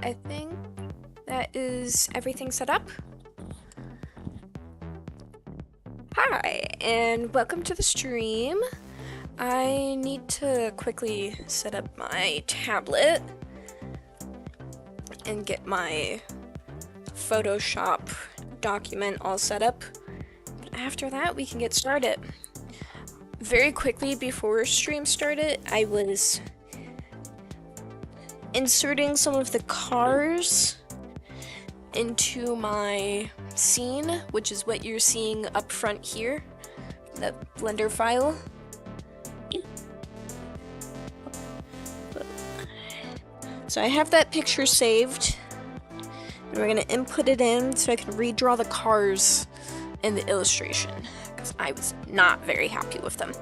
I think that is everything set up. Hi, and welcome to the stream. I need to quickly set up my tablet and get my Photoshop document all set up. But after that, we can get started. Very quickly before stream started, I was inserting some of the cars into my scene, which is what you're seeing up front here, the Blender file. So I have that picture saved, and we're gonna input it in so I can redraw the cars in the illustration, because I was not very happy with them.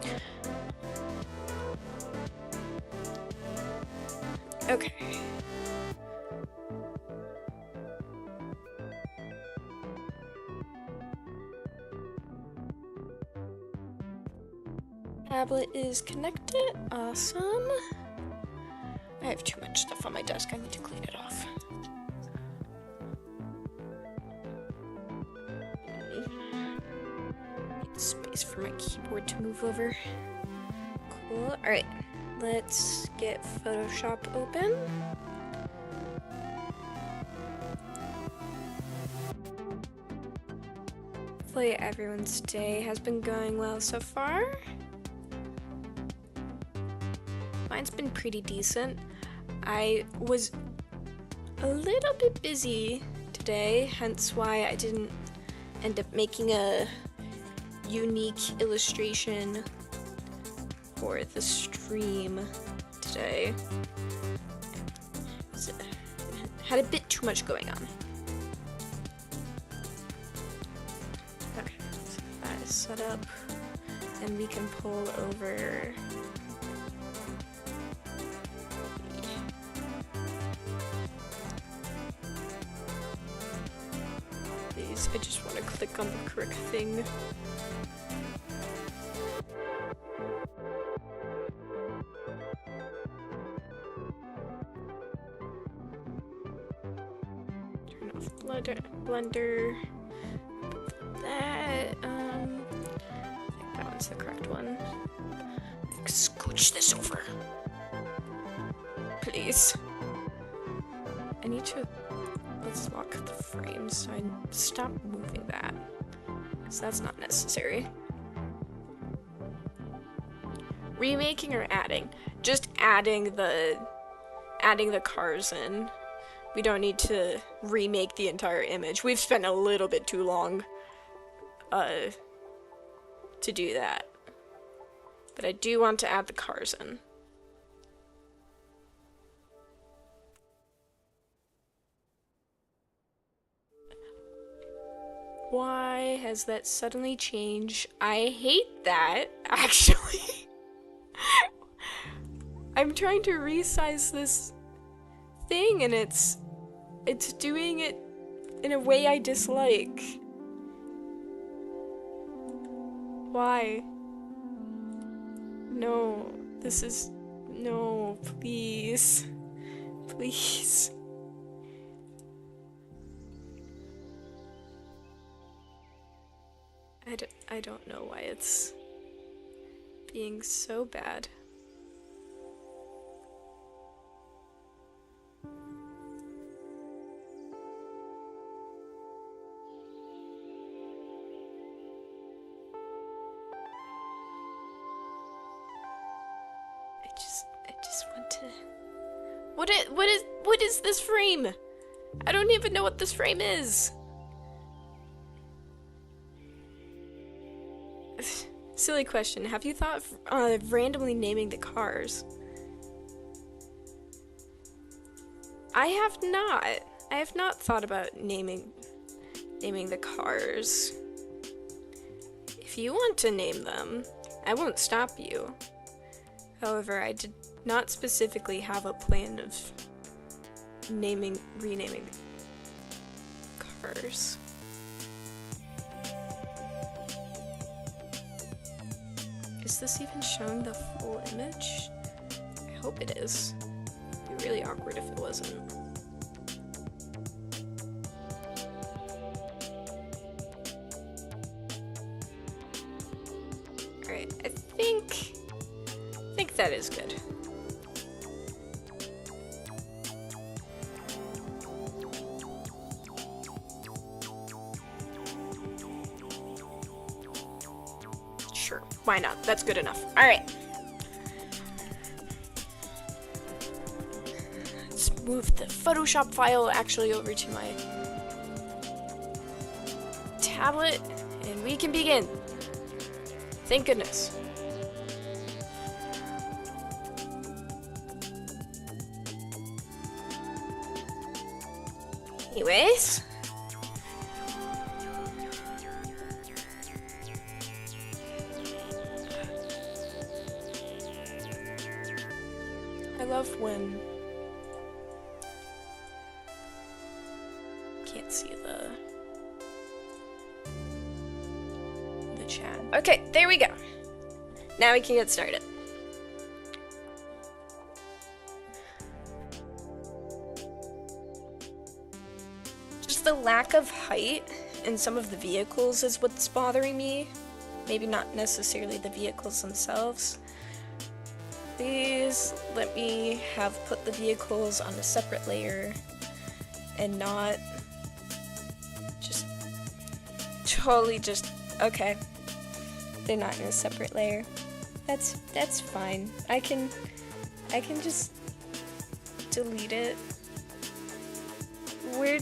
Okay. Tablet is connected. Awesome. I have too much stuff on my desk. I need to clean it off. Need space for my keyboard to move over. Cool. Alright. Let's get Photoshop open. Hopefully everyone's day has been going well so far. Mine's been pretty decent. I was a little bit busy today, hence why I didn't end up making a unique illustration for the stream today. So, had a bit too much going on. Okay, so that is set up. Then we can pull over these. I just want to click on the correct thing. Turn off Blender. That, I think that one's the correct one. Scooch this over. Please. I need to, let's lock the frames so I stop moving that, because that's not necessary. Remaking or adding? Just adding the cars in. We don't need to remake the entire image. We've spent a little bit too long to do that. But I do want to add the cars in. Why has that suddenly changed? I hate that, actually. I'm trying to resize this thing and it's doing it in a way I dislike. Why? No, no, please. Please. I don't know why it's being so bad. I just want to. What is this frame? I don't even know what this frame is. Silly question. Have you thought of randomly naming the cars? I have not. I have not thought about naming the cars. If you want to name them, I won't stop you. However, I did not specifically have a plan of renaming cars. Is this even showing the full image? I hope it is. It'd be really awkward if it wasn't. Alright, I think that is good. Sure, why not? That's good enough. Alright. Let's move the Photoshop file actually over to my tablet, and we can begin. Thank goodness. Anyways. I love when can't see the chat. Okay, there we go. Now we can get started. Just the lack of height in some of the vehicles is what's bothering me. Maybe not necessarily the vehicles themselves. Please let me have put the vehicles on a separate layer and not just totally just okay. They're not in a separate layer. That's fine. I can just delete it. Where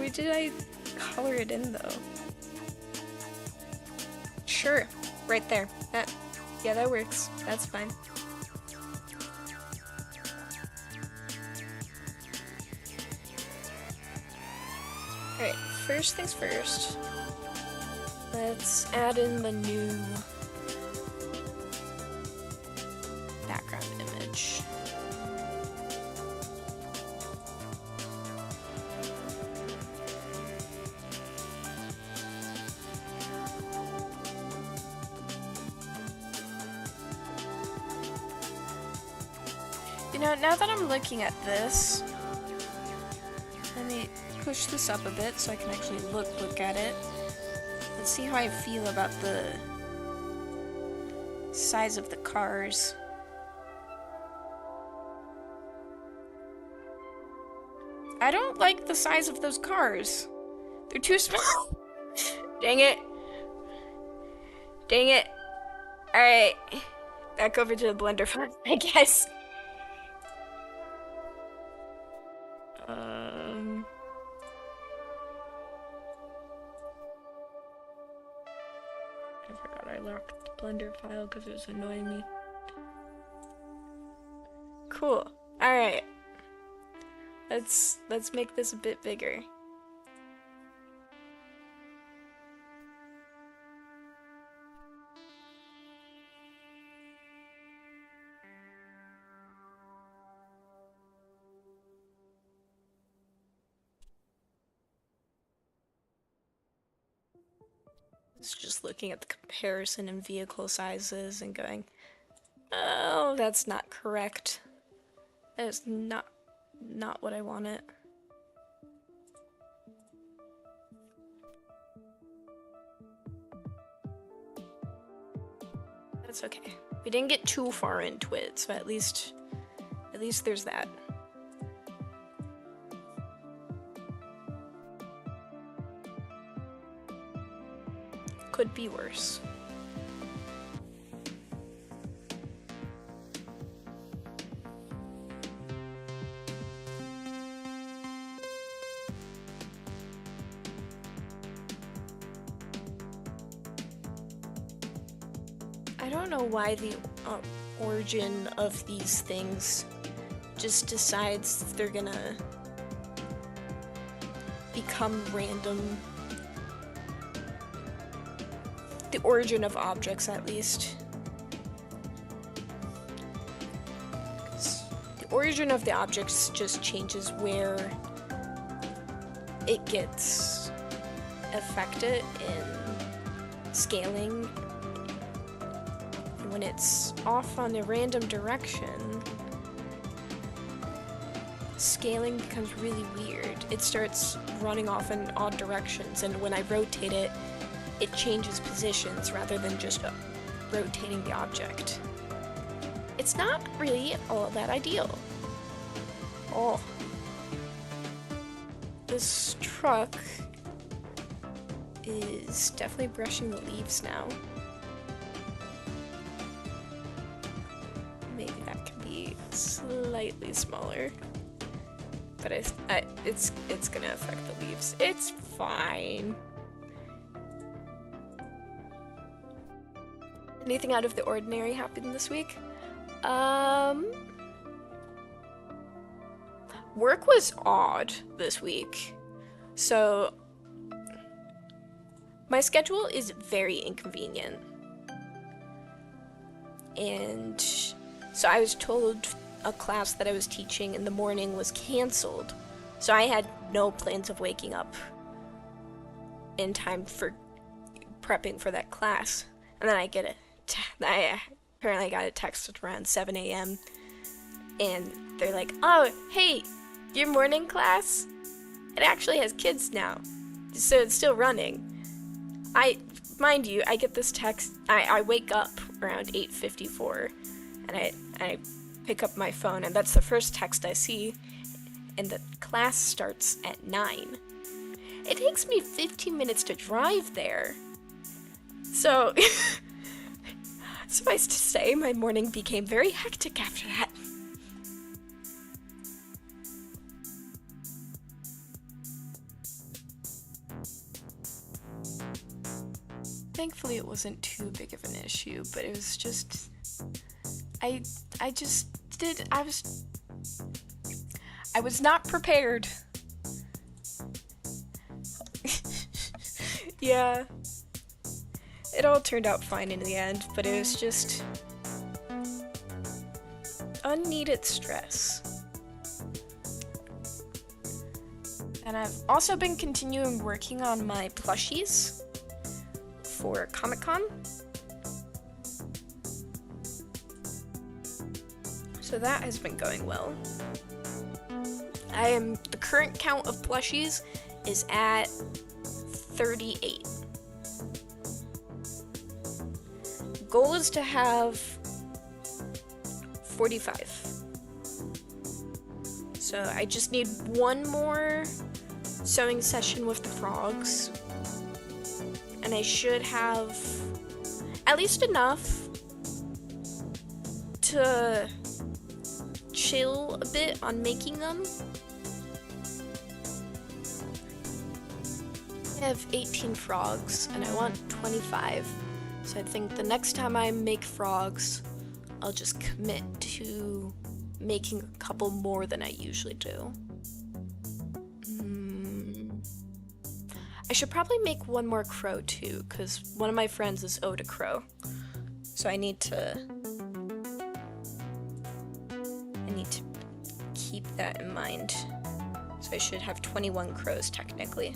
did I color it in though? Sure, right there. That works. That's fine. Alright, first things first. Let's add in the new background image. You know, now that I'm looking at this, let me push this up a bit so I can actually look at it. Let's see how I feel about the size of the cars. I don't like the size of those cars. They're too small. Dang it. Dang it. Alright. Back over to the blender file, I guess. I forgot I locked the blender file because it was annoying me. Cool. Alright. Let's make this a bit bigger. It's just looking at the comparison in vehicle sizes and going, oh, that's not correct. That is not what I wanted. That's okay. We didn't get too far into it, so at least there's that. Could be worse. I don't know why the origin of these things just decides they're gonna become random. The origin of objects, at least. The origin of the objects just changes where it gets affected in scaling. And when it's off on a random direction, scaling becomes really weird. It starts running off in odd directions, and when I rotate it, it changes positions rather than just rotating the object. It's not really all that ideal. Oh. This truck is definitely brushing the leaves now. Maybe that can be slightly smaller. But it's gonna affect the leaves. It's fine. Anything out of the ordinary happened this week? Work was odd this week. So my schedule is very inconvenient. And so I was told a class that I was teaching in the morning was canceled. So I had no plans of waking up in time for prepping for that class. And then I apparently got a text at around 7 a.m. and they're like, oh, hey, your morning class? It actually has kids now, so it's still running. Mind you, I get this text, I wake up around 8:54, and I pick up my phone, and that's the first text I see, and the class starts at 9. It takes me 15 minutes to drive there. So, suffice to say, my morning became very hectic after that. Thankfully, it wasn't too big of an issue, but it was just, I was not prepared. Yeah. It all turned out fine in the end, but it was just unneeded stress. And I've also been continuing working on my plushies for Comic-Con. So that has been going well. The current count of plushies is at 38. Goal is to have 45. So I just need one more sewing session with the frogs, and I should have at least enough to chill a bit on making them. I have 18 frogs and I want 25. So I think the next time I make frogs, I'll just commit to making a couple more than I usually do. I should probably make one more crow too, because one of my friends is owed a crow. So I need to keep that in mind. So I should have 21 crows technically.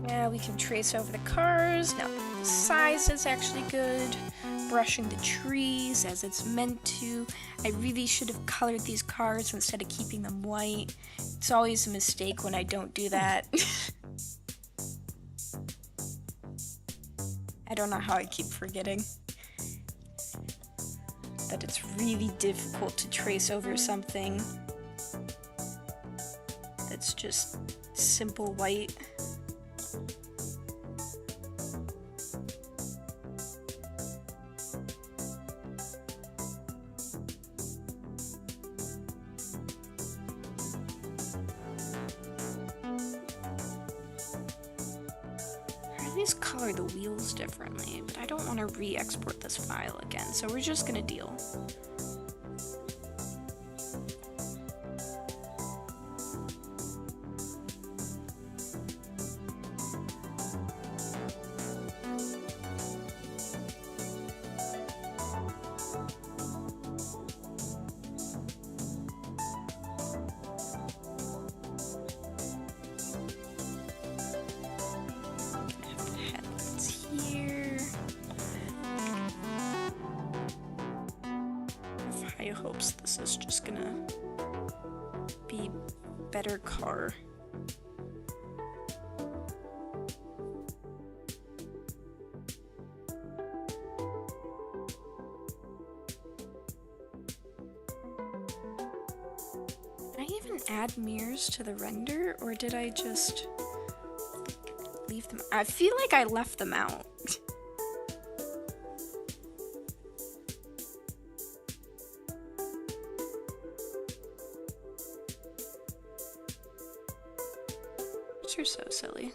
Yeah, we can trace over the cars. Now the size is actually good. Brushing the trees as it's meant to. I really should have colored these cars instead of keeping them white. It's always a mistake when I don't do that. I don't know how I keep forgetting that it's really difficult to trace over something that's just simple white. Color the wheels differently, but I don't want to re-export this file again, so we're just gonna deal. high hopes this is just gonna be better car. Did I even add mirrors to the render, or did I just leave them? I feel like I left them out. You're so silly.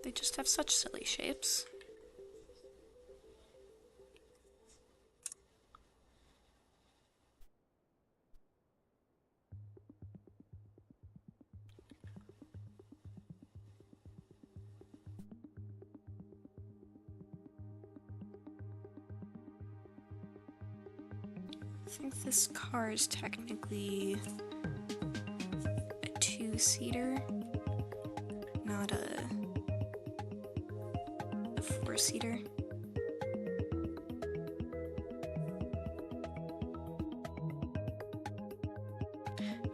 They just have such silly shapes. I think this car is technically a two-seater. Not a four-seater.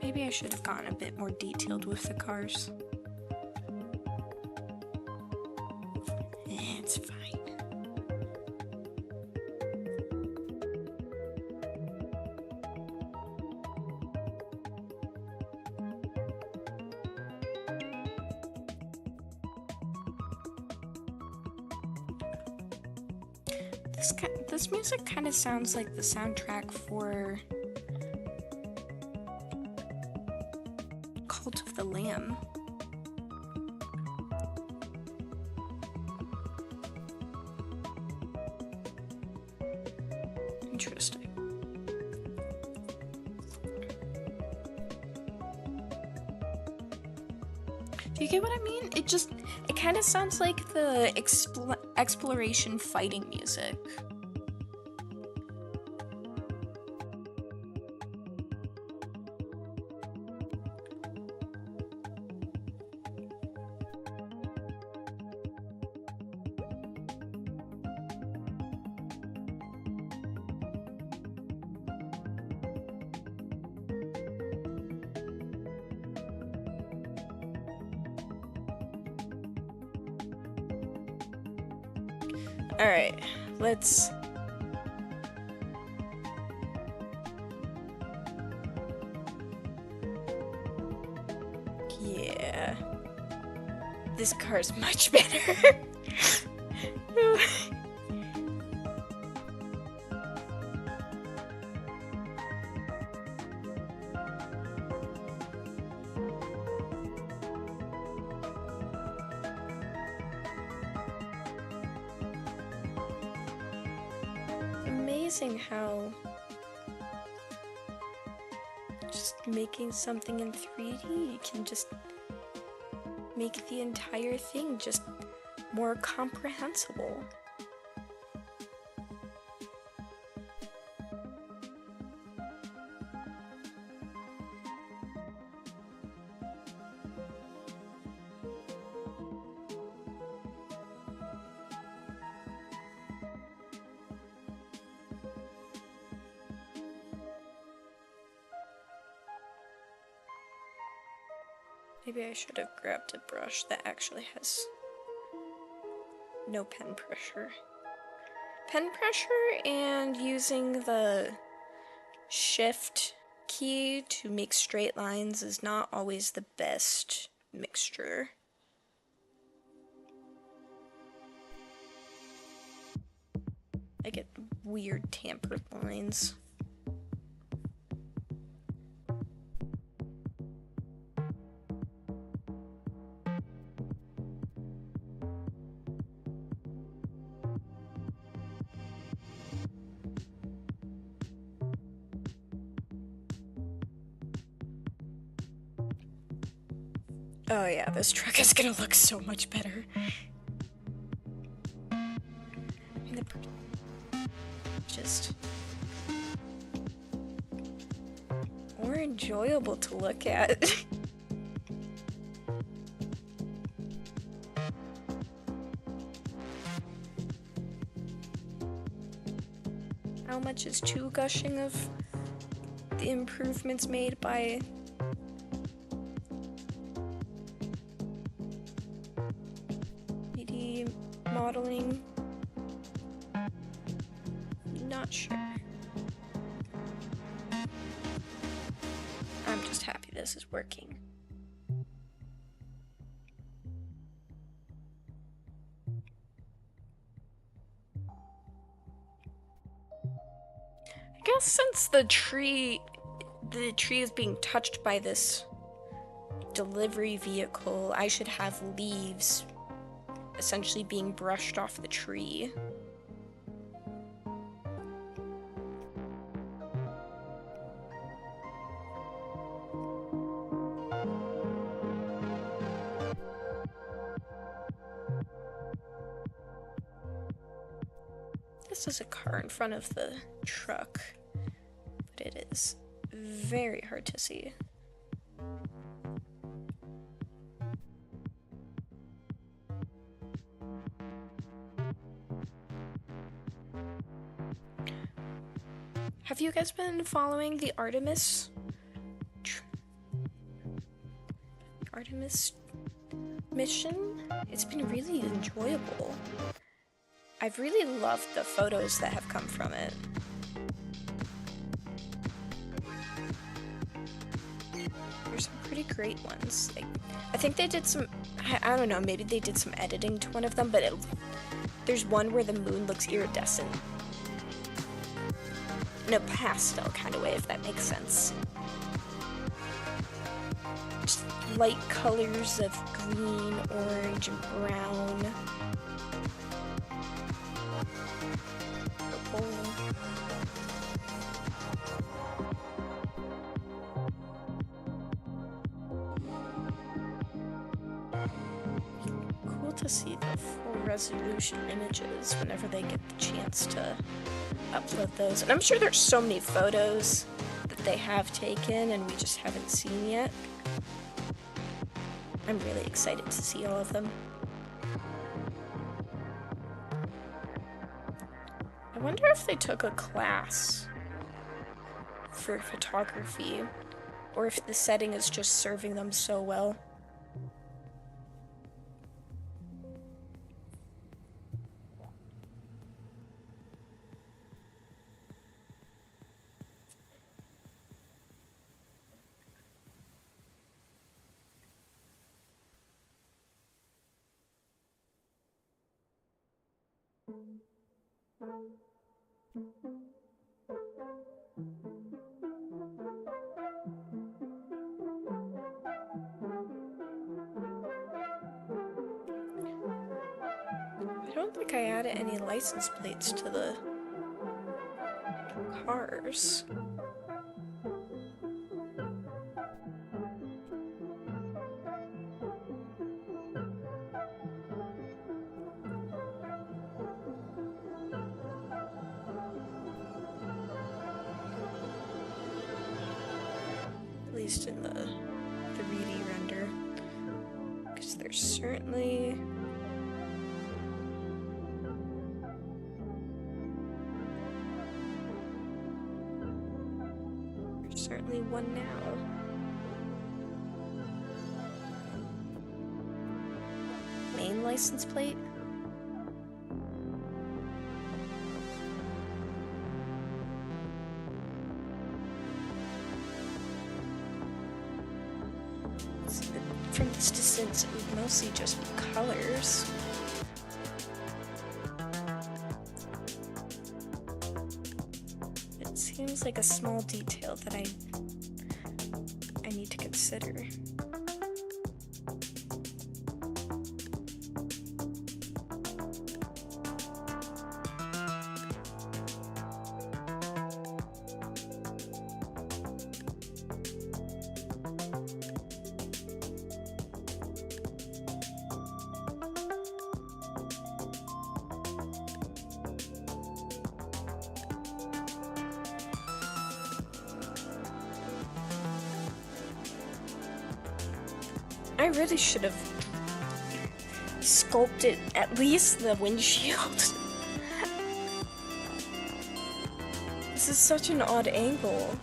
Maybe I should have gotten a bit more detailed with the cars. It's fine. This music kind of sounds like the soundtrack for Cult of the Lamb. Interesting. Do you get what I mean? It kind of sounds like the exploration fighting music. Alright, let's... Yeah. This car's much better. Amazing how just making something in 3D can just make the entire thing just more comprehensible. Maybe I should have grabbed a brush that actually has no pen pressure. Pen pressure and using the shift key to make straight lines is not always the best mixture. I get weird tampered lines. Oh yeah, this truck is gonna look so much better. Just more enjoyable to look at. How much much is too gushing of the improvements made by modeling. Not sure. I'm just happy this is working. I guess since the tree is being touched by this delivery vehicle, I should have leaves essentially being brushed off the tree. This is a car in front of the truck, but it is very hard to see. Have you guys been following the Artemis mission? It's been really enjoyable. I've really loved the photos that have come from it. There's some pretty great ones. I think they did some, I don't know, maybe they did some editing to one of them, but there's one where the moon looks iridescent. In a pastel kind of way, if that makes sense. Just light colors of green, orange, and brown. Purple. Cool to see the full resolution images whenever they get the chance to upload those. And I'm sure there's so many photos that they have taken and we just haven't seen yet. I'm really excited to see all of them. I wonder if they took a class for photography, or if the setting is just serving them so well. I don't think I added any license plates to the cars. At least in the 3D render. Because there's certainly one now. Main license plate? From this distance, it would mostly just be colors. It seems like a small detail that I need to consider. I really should have sculpted at least the windshield. This is such an odd angle.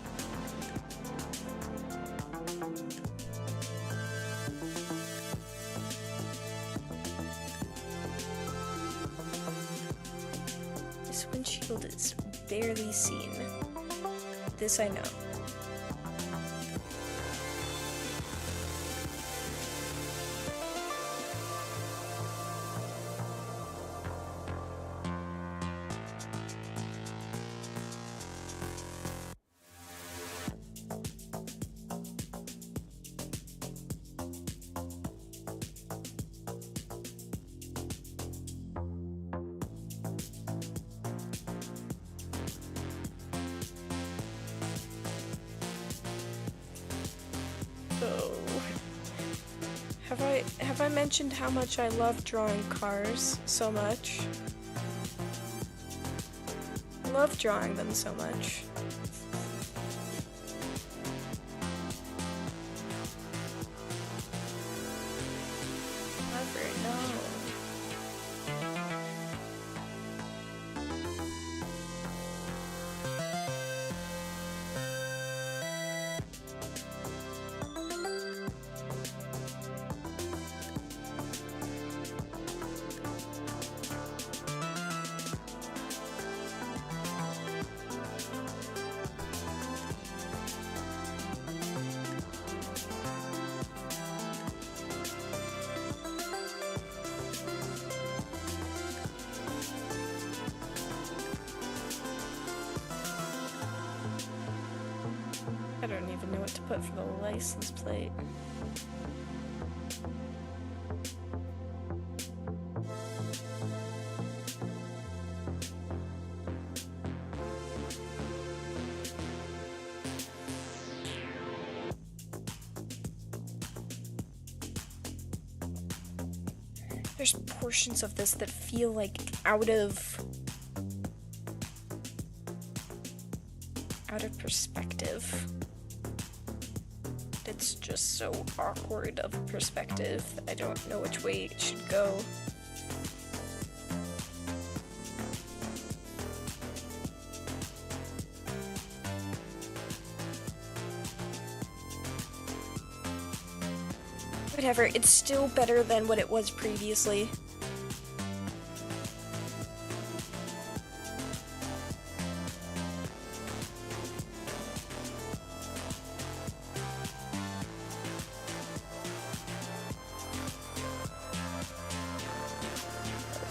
This windshield is barely seen. This I know. Have I mentioned how much I love drawing cars so much? I love drawing them so much. However, no. I don't even know what to put for the license plate. There's portions of this that feel like out of perspective. It's just so awkward of a perspective. I don't know which way it should go. Whatever, it's still better than what it was previously.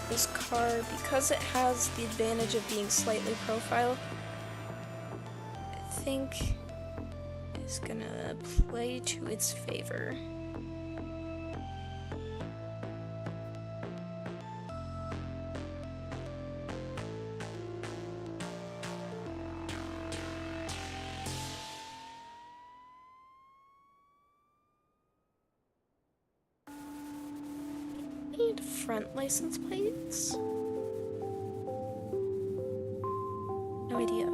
This car, because it has the advantage of being slightly profile, I think is gonna play to its favor. Need front license plates? No idea.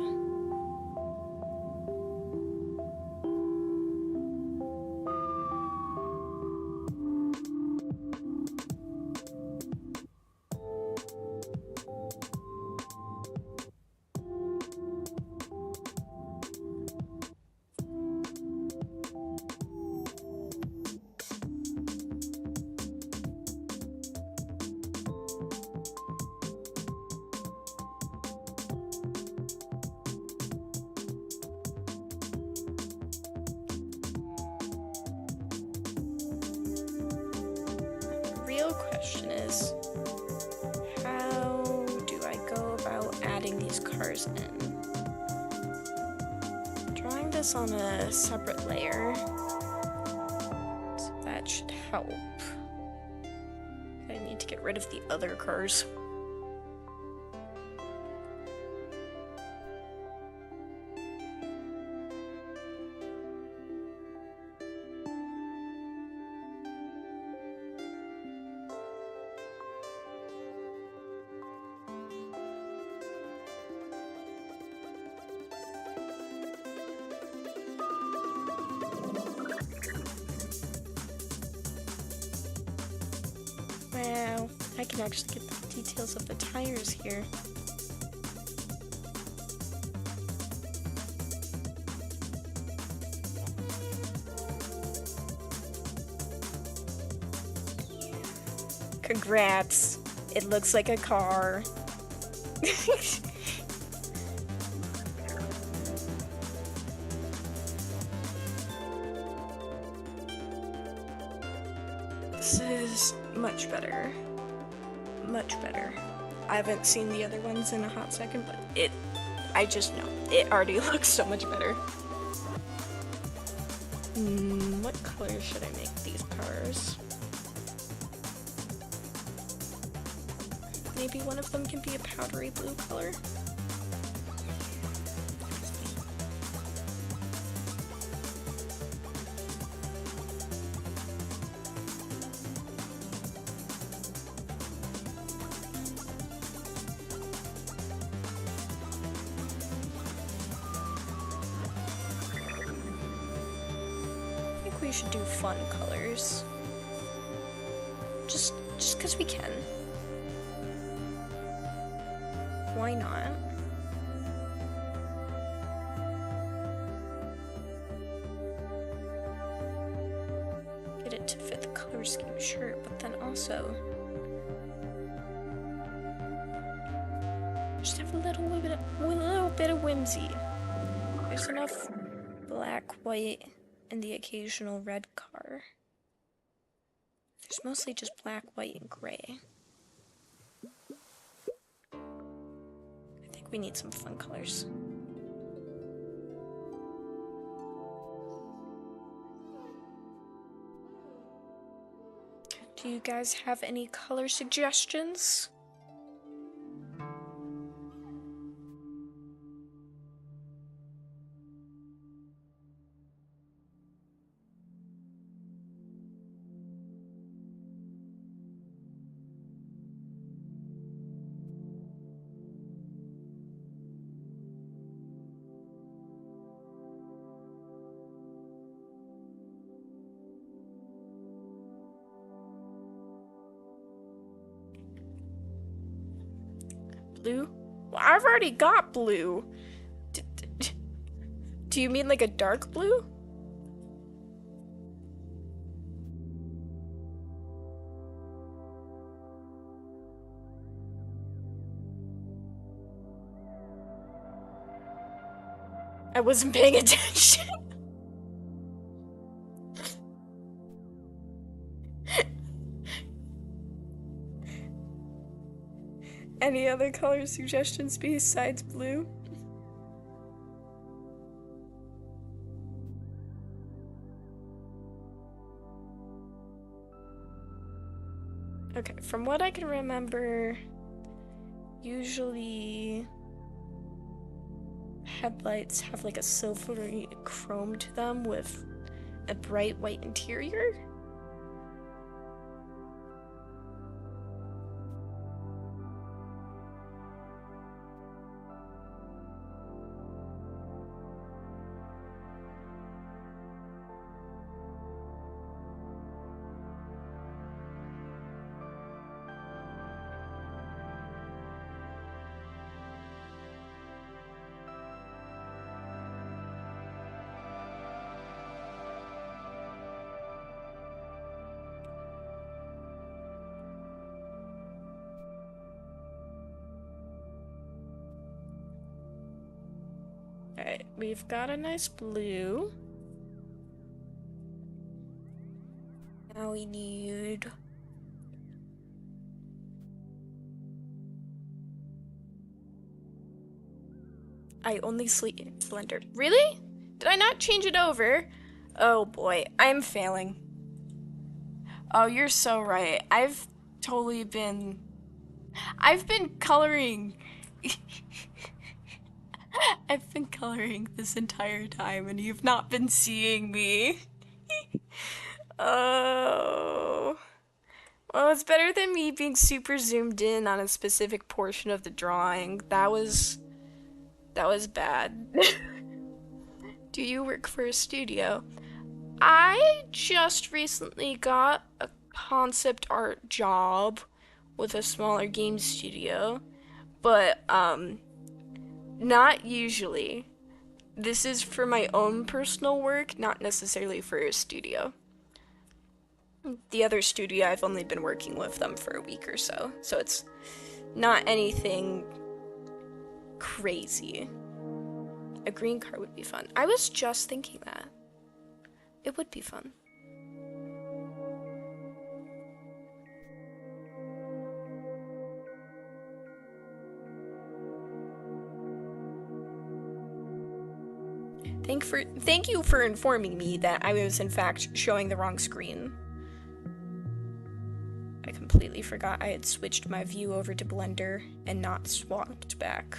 Real question is, how do I go about adding these cars in? Drawing this on a separate layer, so that should help. I need to get rid of the other cars. Wow, I can actually get the details of the tires here. Congrats. It looks like a car. This is much better. Much better. I haven't seen the other ones in a hot second, but I just know. It already looks so much better. What color should I make these cars? Maybe one of them can be a powdery blue color. We should do fun colors. Just because we can. Why not? Get it to fit the color scheme, sure, but then also just have a little bit of whimsy. There's enough black, white, and the occasional red car. There's mostly just black, white, and gray. I think we need some fun colors. Do you guys have any color suggestions? Blue? Well, I've already got blue. Do you mean like a dark blue? I wasn't paying attention. Any other color suggestions besides blue? Okay, from what I can remember, usually headlights have like a silvery chrome to them with a bright white interior. Alright, we've got a nice blue. Now we need... I only sleep in Blender. Really? Did I not change it over? Oh boy, I'm failing. Oh, you're so right. I've been coloring. I've been coloring this entire time and you've not been seeing me. Oh. Well, it's better than me being super zoomed in on a specific portion of the drawing. That was bad. Do you work for a studio? I just recently got a concept art job with a smaller game studio, but not usually. This is for my own personal work, not necessarily for a studio. The other studio, I've only been working with them for a week or so, so it's not anything crazy. A green car would be fun. I was just thinking that. It would be fun. Thank you for informing me that I was in fact showing the wrong screen. I completely forgot I had switched my view over to Blender and not swapped back.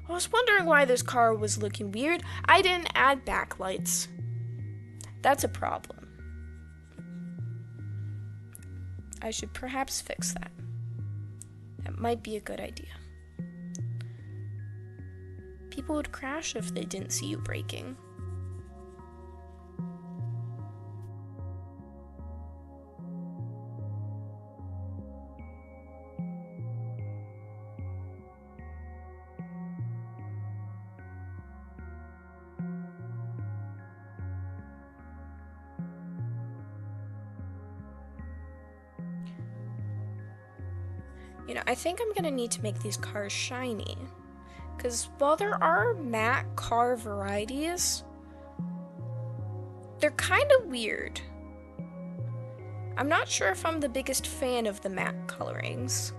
I was wondering why this car was looking weird. I didn't add backlights. That's a problem. I should perhaps fix that. That might be a good idea. People would crash if they didn't see you braking. You know, I think I'm gonna need to make these cars shiny. Because while there are matte car varieties, they're kind of weird. I'm not sure if I'm the biggest fan of the matte colorings.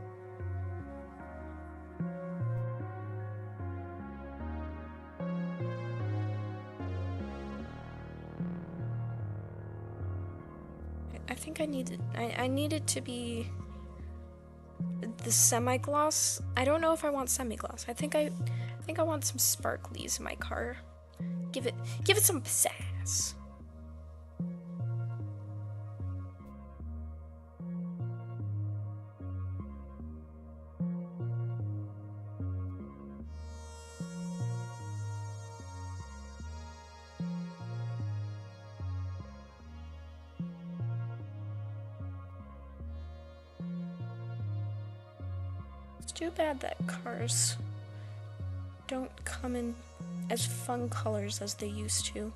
I think I need it to be the semi-gloss. I don't know if I want semi-gloss. I think I want some sparklies in my car. Give it some pizzazz. It's too bad that cars don't come in as fun colors as they used to.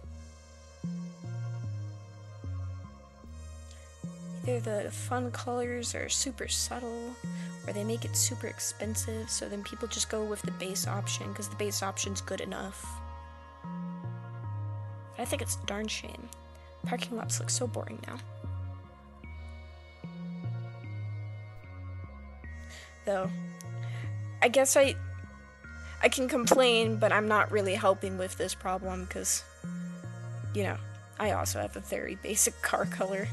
Either the fun colors are super subtle, or they make it super expensive, so then people just go with the base option because the base option's good enough. But I think it's a darn shame. Parking lots look so boring now. Though, I guess I can complain, but I'm not really helping with this problem because, you know, I also have a very basic car color.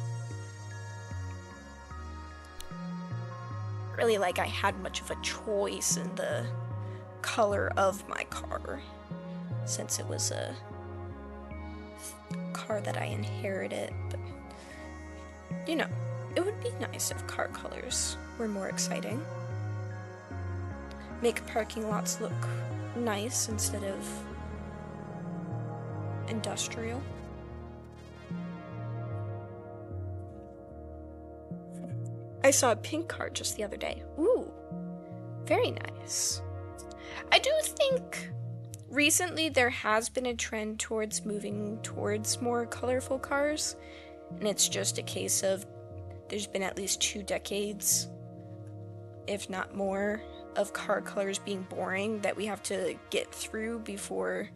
Really like I had much of a choice in the color of my car, since it was a car that I inherited, but, you know, it would be nice if car colors were more exciting. Make parking lots look nice instead of industrial. I saw a pink car just the other day. Ooh, very nice. I do think recently there has been a trend towards moving towards more colorful cars, and it's just a case of there's been at least 2 decades, if not more, of car colors being boring that we have to get through before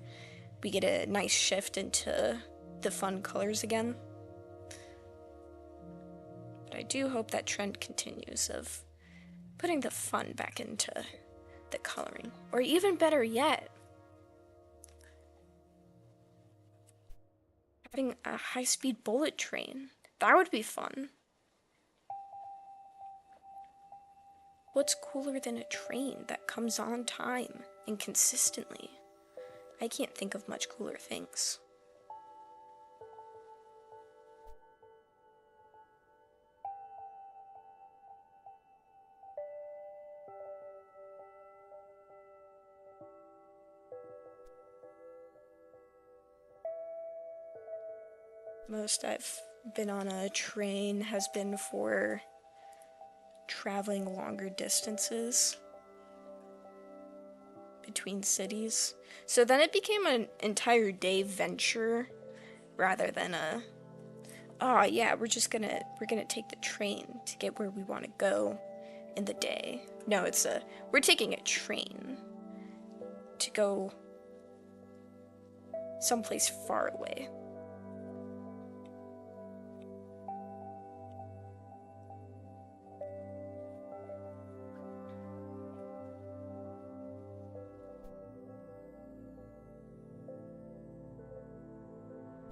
we get a nice shift into the fun colors again. But I do hope that trend continues of putting the fun back into the coloring. Or even better yet, having a high-speed bullet train. That would be fun. What's cooler than a train that comes on time and consistently? I can't think of much cooler things. Most I've been on a train has been for traveling longer distances between cities. So then it became an entire day venture rather than a Oh yeah, we're gonna take the train to get where we want to go in the day. No, we're taking a train to go someplace far away.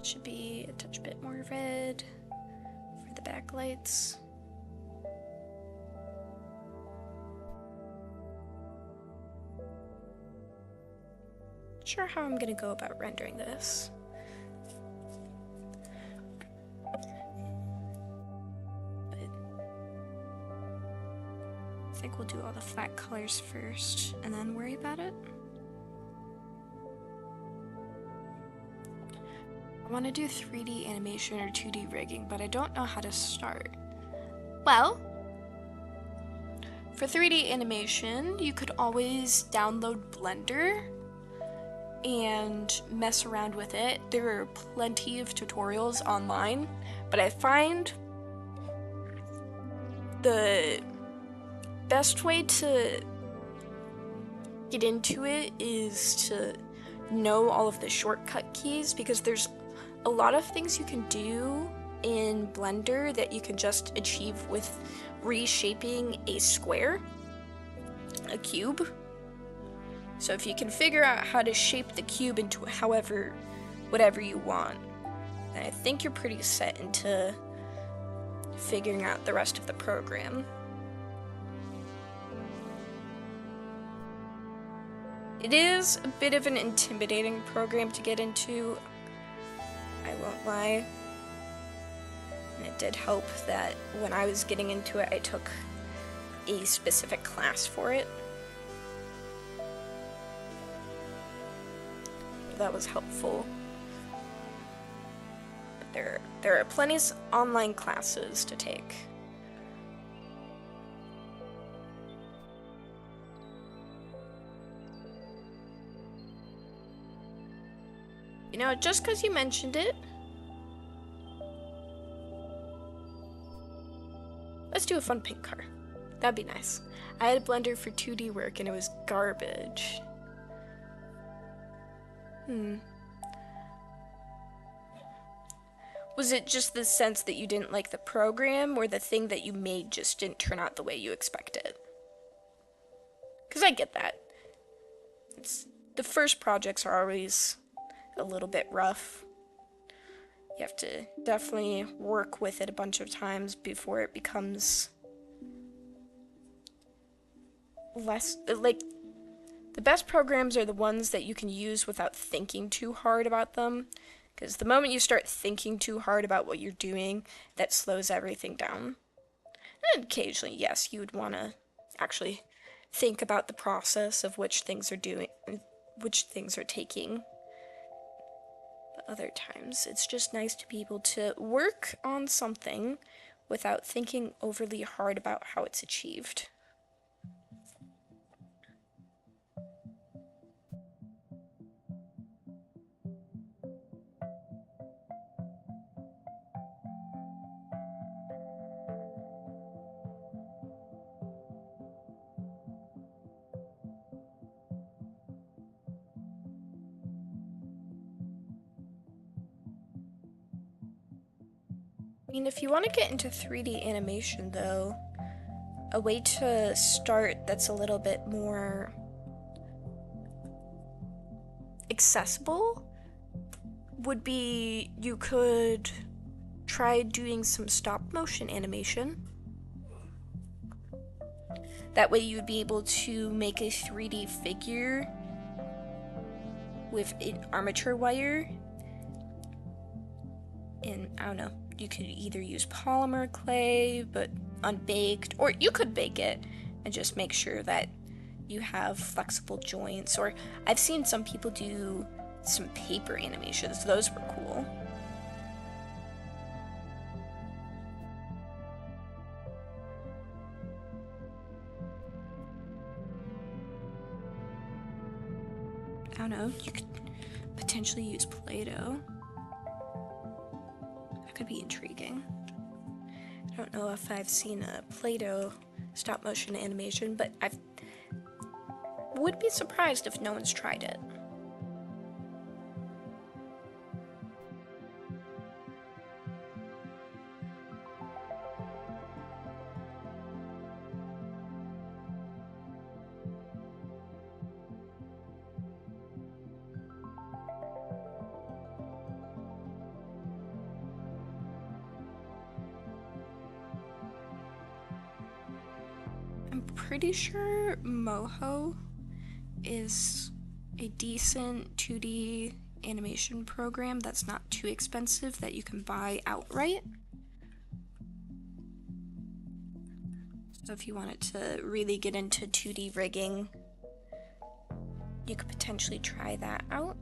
Should be a touch bit more red for the backlights. Not sure how I'm gonna go about rendering this. But I think we'll do all the flat colors first and then worry about it. I want to do 3D animation or 2D rigging, but I don't know how to start. Well, for 3D animation, you could always download Blender and mess around with it. There are plenty of tutorials online, but I find the best way to get into it is to know all of the shortcut keys, because there's a lot of things you can do in Blender that you can just achieve with reshaping a square, a cube. So if you can figure out how to shape the cube into whatever you want, then I think you're pretty set into figuring out the rest of the program. It is a bit of an intimidating program to get into, I won't lie. And it did help that when I was getting into it, I took a specific class for it. That was helpful. But there are plenty of online classes to take. You know, just because you mentioned it, let's do a fun pink car. That'd be nice. I had a Blender for 2D work and it was garbage. Was it just the sense that you didn't like the program, or the thing that you made just didn't turn out the way you expected? Because I get that. The first projects are always a little bit rough. You have to definitely work with it a bunch of times before it becomes less, like, the best programs are the ones that you can use without thinking too hard about them, because the moment you start thinking too hard about what you're doing, that slows everything down. And occasionally, yes, you would want to actually think about the process of which things are taking. Other times, it's just nice to be able to work on something without thinking overly hard about how it's achieved. I mean, if you want to get into 3D animation, though, a way to start that's a little bit more accessible would be you could try doing some stop motion animation. That way you'd be able to make a 3D figure with an armature wire. And I don't know, you could either use polymer clay, but unbaked, or you could bake it and just make sure that you have flexible joints. Or I've seen some people do some paper animations. Those were cool. I don't know, you could potentially use Play-Doh. could be intriguing. I don't know if I've seen a Play-Doh stop motion animation, but I would be surprised if no one's tried it. I'm pretty sure Moho is a decent 2D animation program that's not too expensive that you can buy outright. So if you wanted to really get into 2D rigging, you could potentially try that out.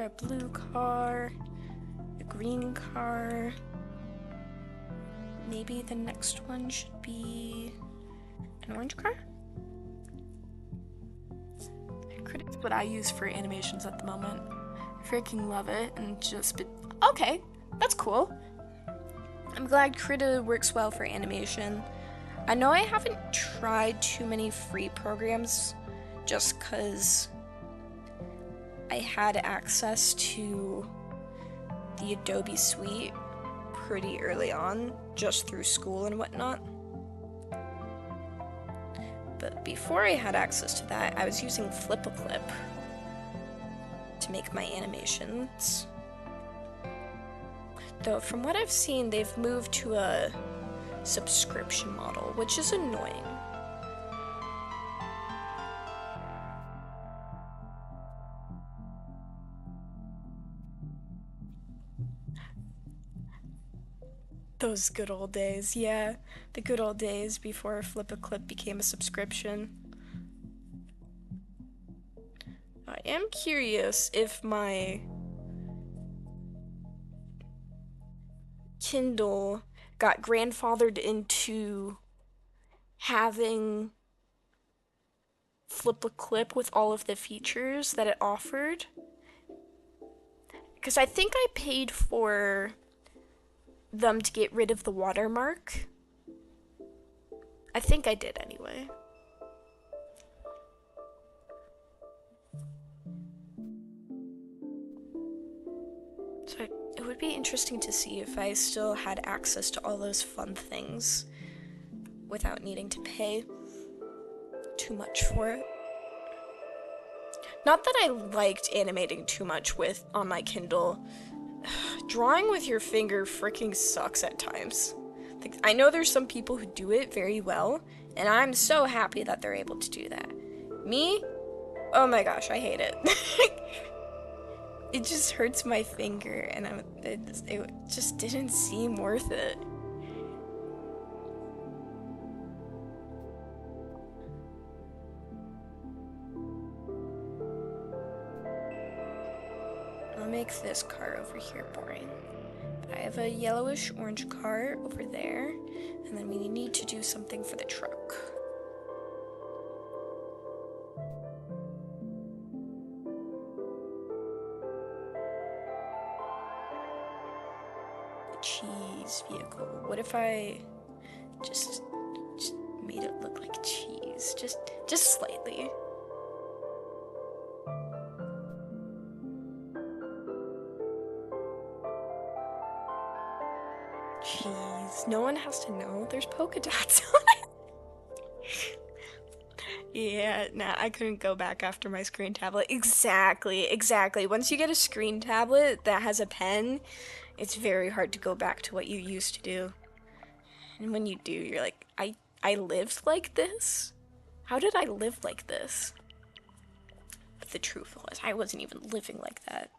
A blue car, a green car. Maybe the next one should be an orange car? That's what I use for animations at the moment. I freaking love it, and okay, that's cool. I'm glad Krita works well for animation. I know I haven't tried too many free programs just because I had access to the Adobe Suite pretty early on, just through school and whatnot. But before I had access to that, I was using Flip-a-Clip to make my animations. Though from what I've seen, they've moved to a subscription model, which is annoying. Those good old days, yeah. The good old days before Flip-a-Clip became a subscription. I am curious if my Kindle got grandfathered into having Flip-a-Clip with all of the features that it offered. Because I think I paid for them to get rid of the watermark. I think I did anyway. So it would be interesting to see if I still had access to all those fun things without needing to pay too much for it. Not that I liked animating too much on my Kindle. Drawing with your finger freaking sucks at times. Like, I know there's some people who do it very well, and I'm so happy that they're able to do that. Me? Oh my gosh, I hate it. It just hurts my finger, and it just didn't seem worth it. I'll make this car over here boring. But I have a yellowish orange car over there, and then we need to do something for the truck. The cheese vehicle. What if I just made it look like cheese? Just slightly. Jeez, no one has to know there's polka dots on it. Yeah, nah, I couldn't go back after my screen tablet. Exactly. Once you get a screen tablet that has a pen, it's very hard to go back to what you used to do. And when you do, you're like, I lived like this? How did I live like this? the truth was, I wasn't even living like that.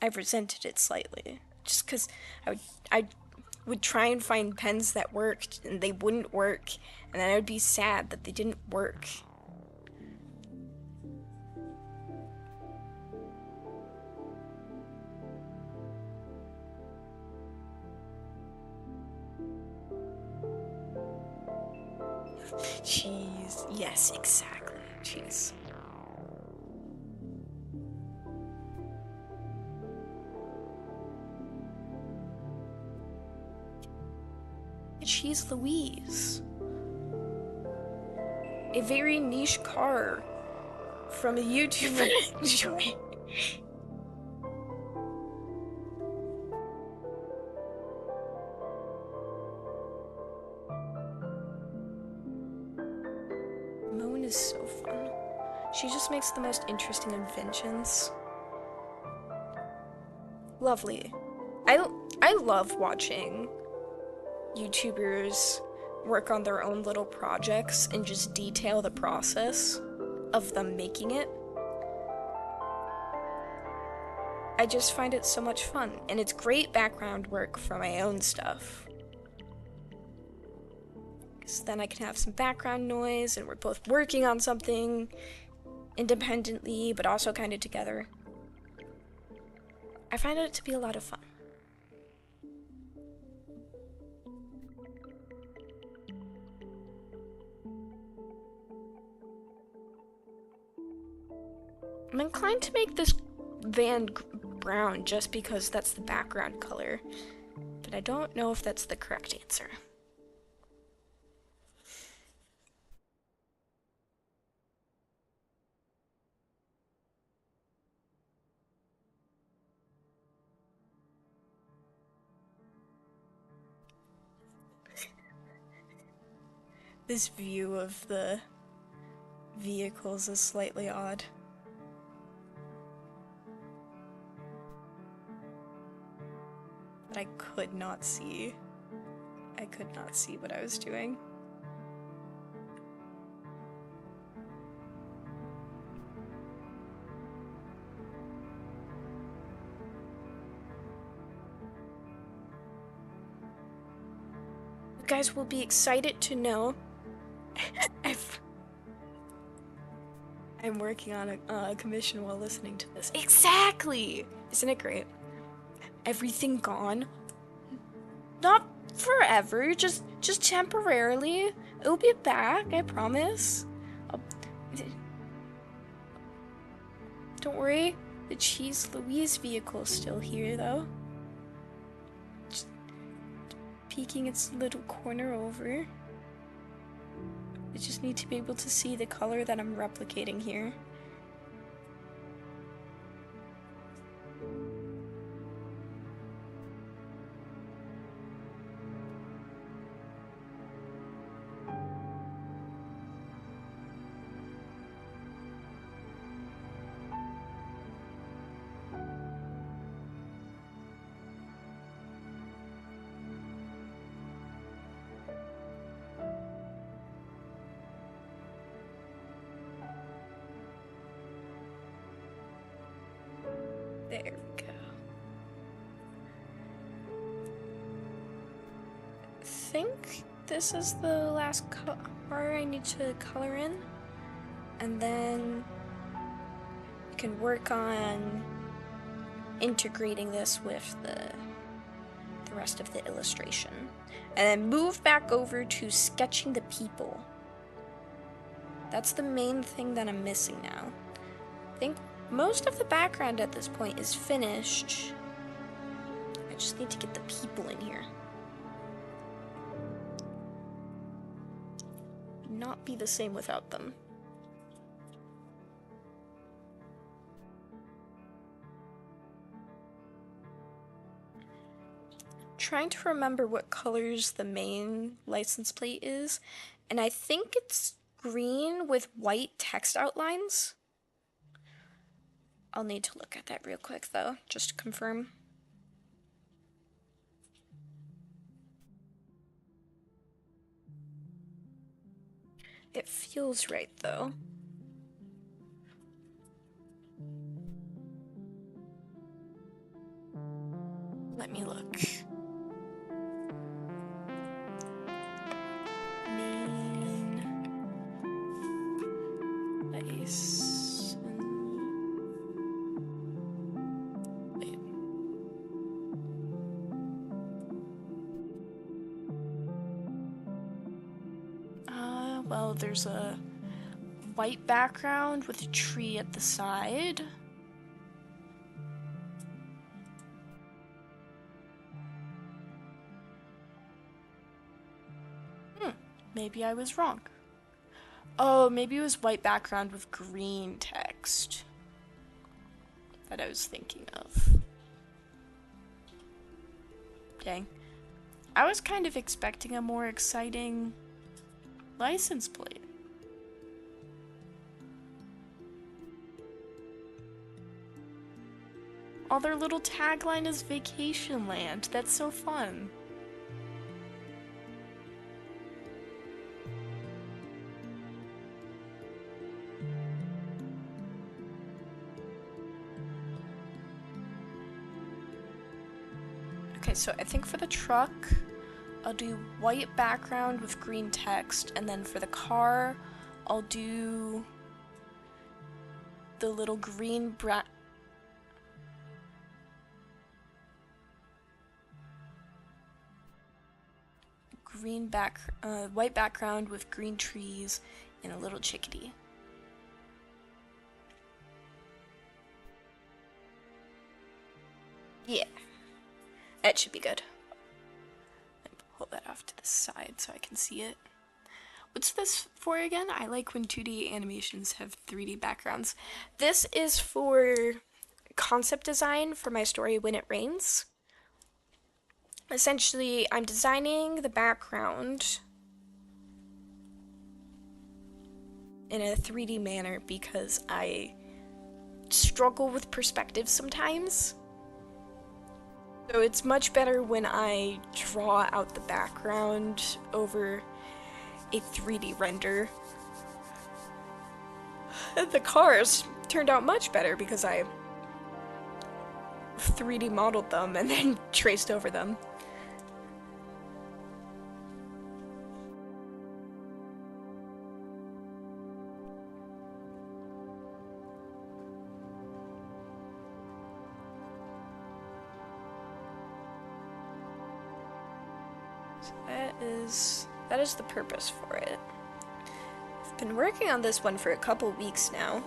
I resented it slightly. Just because I would try and find pens that worked, and they wouldn't work, and then I would be sad that they didn't work. Cheese. Yes, exactly. Cheese. Cheese Louise. A very niche car from a YouTuber to enjoy. Moan is so fun. She just makes the most interesting inventions. Lovely. I love watching YouTubers work on their own little projects and just detail the process of them making it. I just find it so much fun, and it's great background work for my own stuff. Because then I can have some background noise, and we're both working on something independently, but also kind of together. I find it to be a lot of fun. I'm inclined to make this van brown just because that's the background color, but I don't know if that's the correct answer. This view of the vehicles is slightly odd. But I could not see what I was doing. You guys will be excited to know I'm working on a commission while listening to this. Exactly! Isn't it great? Everything gone. Not forever, just temporarily. It'll be back, I promise. Don't worry, the Cheese Louise vehicle's still here, though. Just peeking its little corner over. I just need to be able to see the color that I'm replicating here. There we go. I think this is the last car I need to color in. And then we can work on integrating this with the rest of the illustration. And then move back over to sketching the people. That's the main thing that I'm missing now. I think most of the background at this point is finished. I just need to get the people in here. Would not be the same without them. Trying to remember what colors the main license plate is, and I think it's green with white text outlines. I'll need to look at that real quick though, just to confirm. It feels right though. Let me look. Main license. Wait. Well, there's a white background with a tree at the side. Maybe I was wrong. Oh, maybe it was white background with green text that I was thinking of. Dang. I was kind of expecting a more exciting license plate. Oh, their little tagline is Vacation Land. That's so fun. Okay, so I think for the truck, I'll do white background with green text, and then for the car, I'll do the little green white background with green trees and a little chickadee. Yeah, that should be good. Let me pull that off to the side so I can see it. What's this for again? I like when 2D animations have 3D backgrounds. This is for concept design for my story When It Rains. Essentially, I'm designing the background in a 3D manner because I struggle with perspective sometimes. So it's much better when I draw out the background over a 3D render. The cars turned out much better because I 3D modeled them and then traced over them. So that is the purpose for it. I've been working on this one for a couple weeks now.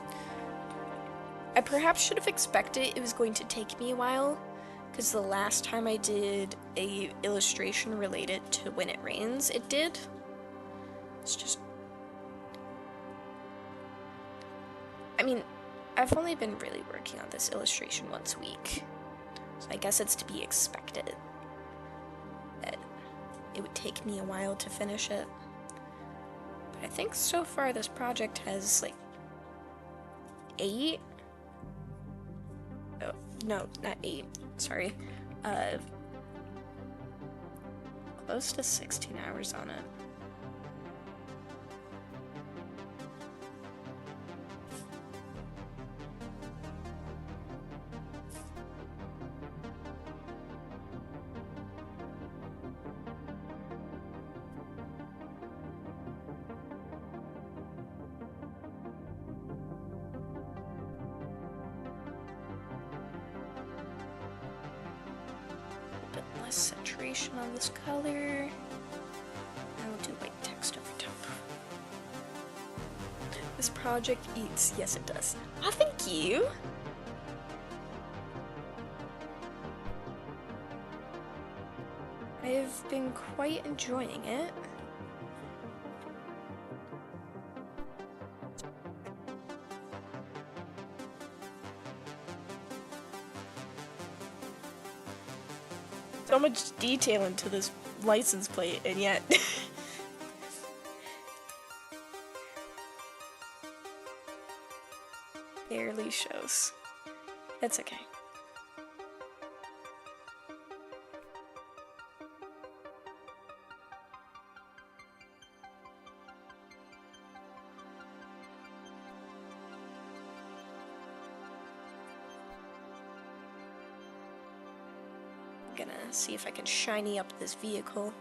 I perhaps should have expected it was going to take me a while, because the last time I did a illustration related to When It Rains, it did. It's just... I mean, I've only been really working on this illustration once a week, so I guess it's to be expected that it would take me a while to finish it. But I think so far this project has like 8? Oh, no, not 8, sorry. Close to 16 hours on it. Saturation on this color, and we'll do white text over top. This project eats. Yes, it does. Oh, thank you. I've been quite enjoying it. So much detail into this license plate, and yet barely shows. That's okay. gonna see if I can shiny up this vehicle.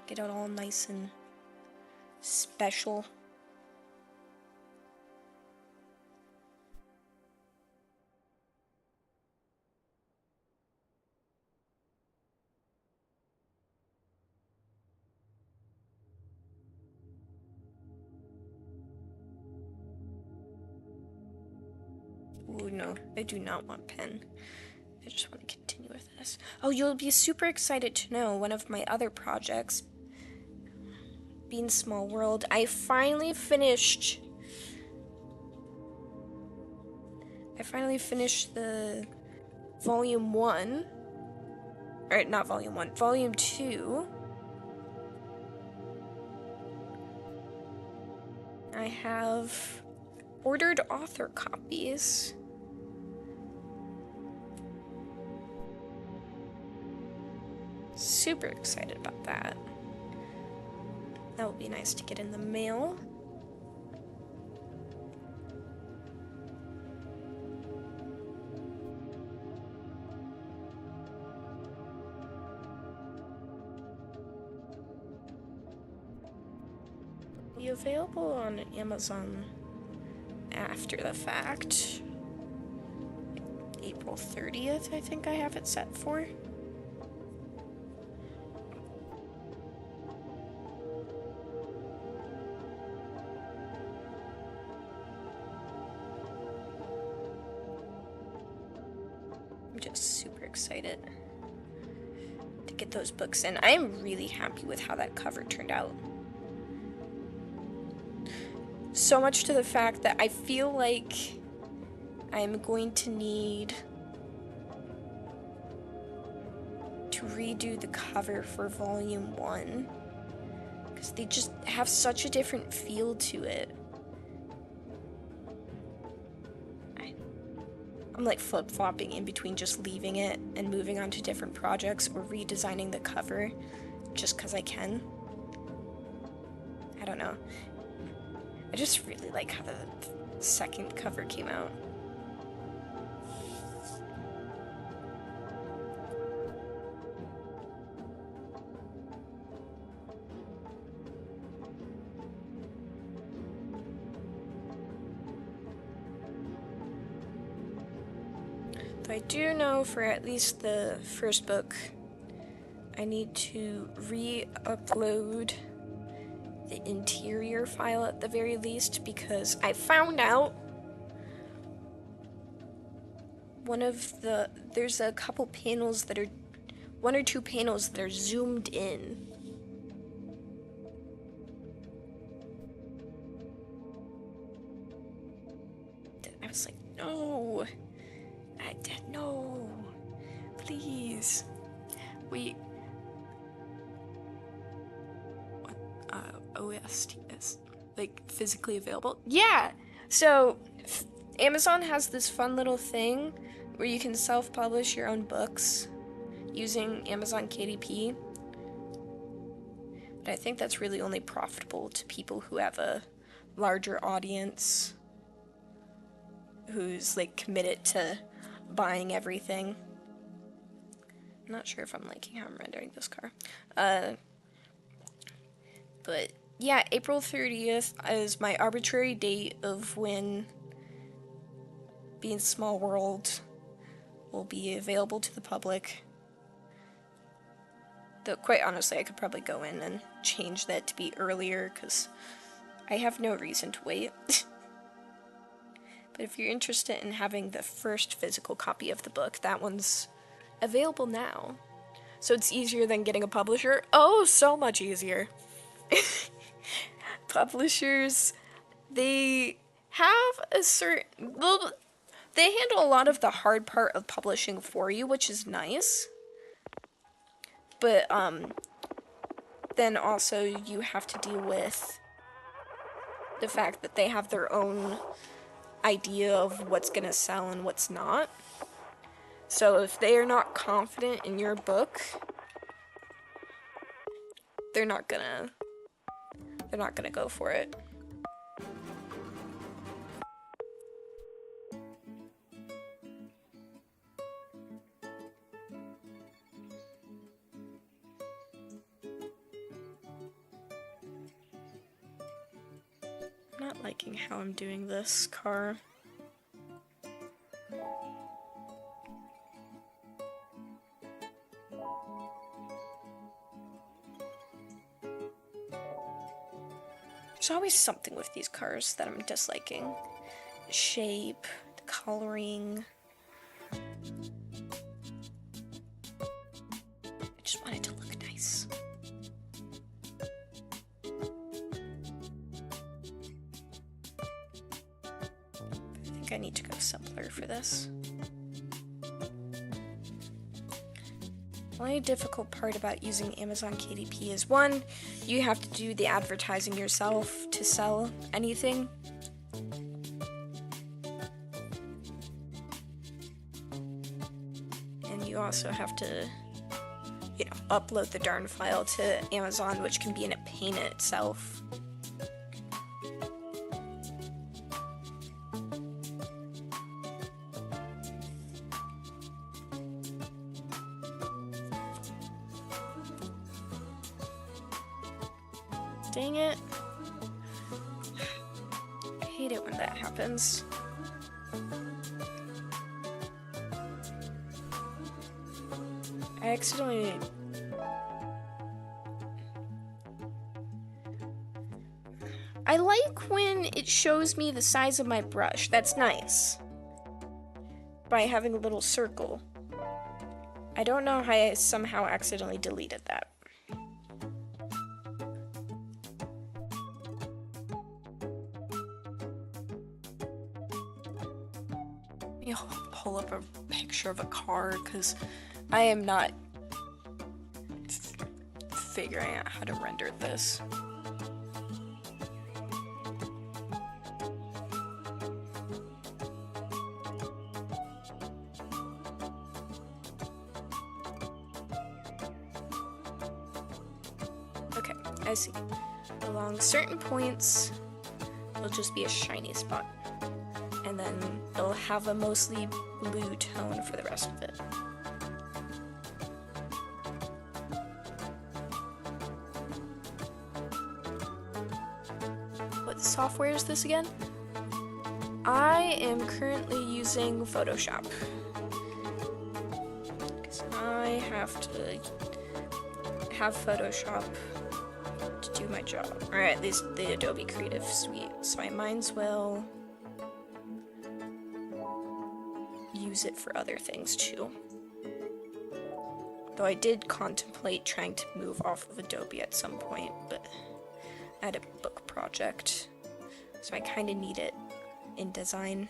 Get it all nice and special. Ooh, no, I do not want pen. I just want to continue with this. Oh, you'll be super excited to know one of my other projects, Bean Small World, I finally finished the Volume 1. Or, not Volume 1, Volume 2. I have ordered author copies. Super excited about that. That would be nice to get in the mail. Be available on Amazon after the fact. April 30th, I think I have it set for. I'm just super excited to get those books in. I am really happy with how that cover turned out. So much to the fact that I feel like I'm going to need to redo the cover for Volume 1 because they just have such a different feel to it. I'm like flip-flopping in between just leaving it and moving on to different projects or redesigning the cover just because I can. I don't know. I just really like how the second cover came out. I do know for at least the first book, I need to re-upload the interior file at the very least because I found out there's a couple panels that are, one or two panels that are zoomed in. I was like, no. No, please. Wait. What? OST is like physically available? Yeah. So Amazon has this fun little thing where you can self-publish your own books using Amazon KDP. But I think that's really only profitable to people who have a larger audience who's like committed to buying everything. I'm not sure if I'm liking how I'm rendering this car. But yeah, April 30th is my arbitrary date of when Bean Small World will be available to the public. Though quite honestly, I could probably go in and change that to be earlier because I have no reason to wait. But if you're interested in having the first physical copy of the book, that one's available now. So it's easier than getting a publisher. Oh, so much easier. Publishers, they have a certain... They handle a lot of the hard part of publishing for you, which is nice. But, then also you have to deal with the fact that they have their own idea of what's gonna sell and what's not. So if they are not confident in your book, they're not gonna go for it. not liking how I'm doing this car. There's always something with these cars that I'm disliking. The shape, the coloring. I just want it to look nice. I think I need to go simpler for this. The only difficult part about using Amazon KDP is, one, you have to do the advertising yourself to sell anything. And you also have to, upload the darn file to Amazon, which can be in a pain in itself. Dang it. I hate it when that happens. I accidentally... I like when it shows me the size of my brush. That's nice. By having a little circle. I don't know how I somehow accidentally deleted that. I'll pull up a picture of a car because I am not figuring out how to render this. Okay, I see. Along certain points, it'll just be a shiny spot. And then it'll have a mostly blue tone for the rest of it. What software is this again? I am currently using Photoshop. Because I have to have Photoshop to do my job. Or at least the Adobe Creative Suite. So I might as well use it for other things too. Though I did contemplate trying to move off of Adobe at some point, but I had a book project, so I kind of need it in design.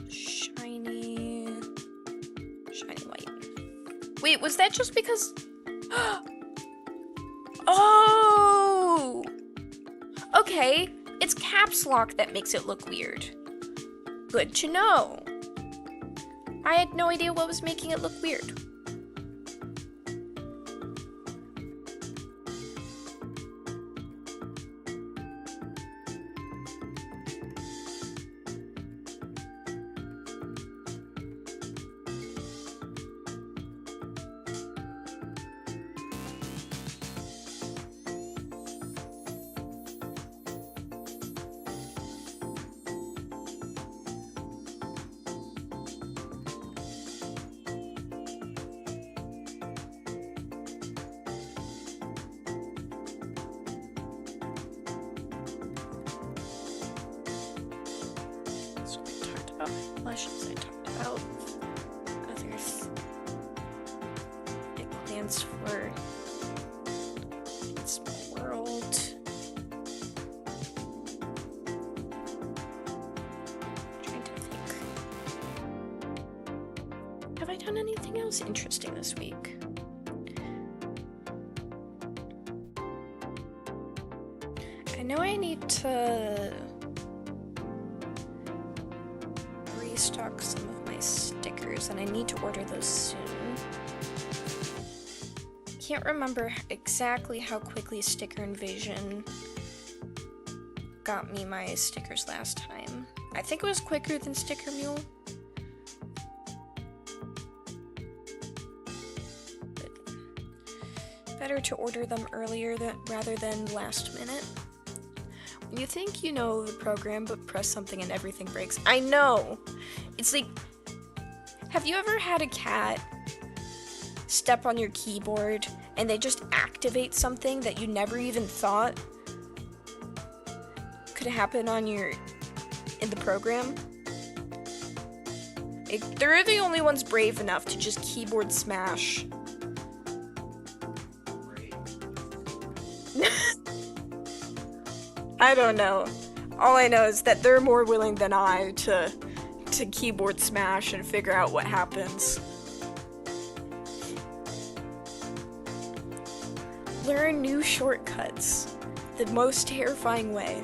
Shiny white. Wait, was that just because... Oh! Okay, it's caps lock that makes it look weird. Good to know. I had no idea what was making it look weird. Blushes I talked about. Others. It plans for its world. I'm trying to think. Have I done anything else interesting this week? I know I need to restock some of my stickers, and I need to order those soon. Can't remember exactly how quickly Sticker Invasion got me my stickers last time. I think it was quicker than Sticker Mule. But better to order them earlier rather than last minute. When you think you know the program, but press something and everything breaks. I know! It's like, have you ever had a cat step on your keyboard and they just activate something that you never even thought could happen on in the program? They're the only ones brave enough to just keyboard smash. I don't know. All I know is that they're more willing than I to keyboard smash and figure out what happens. Learn new shortcuts. The most terrifying way.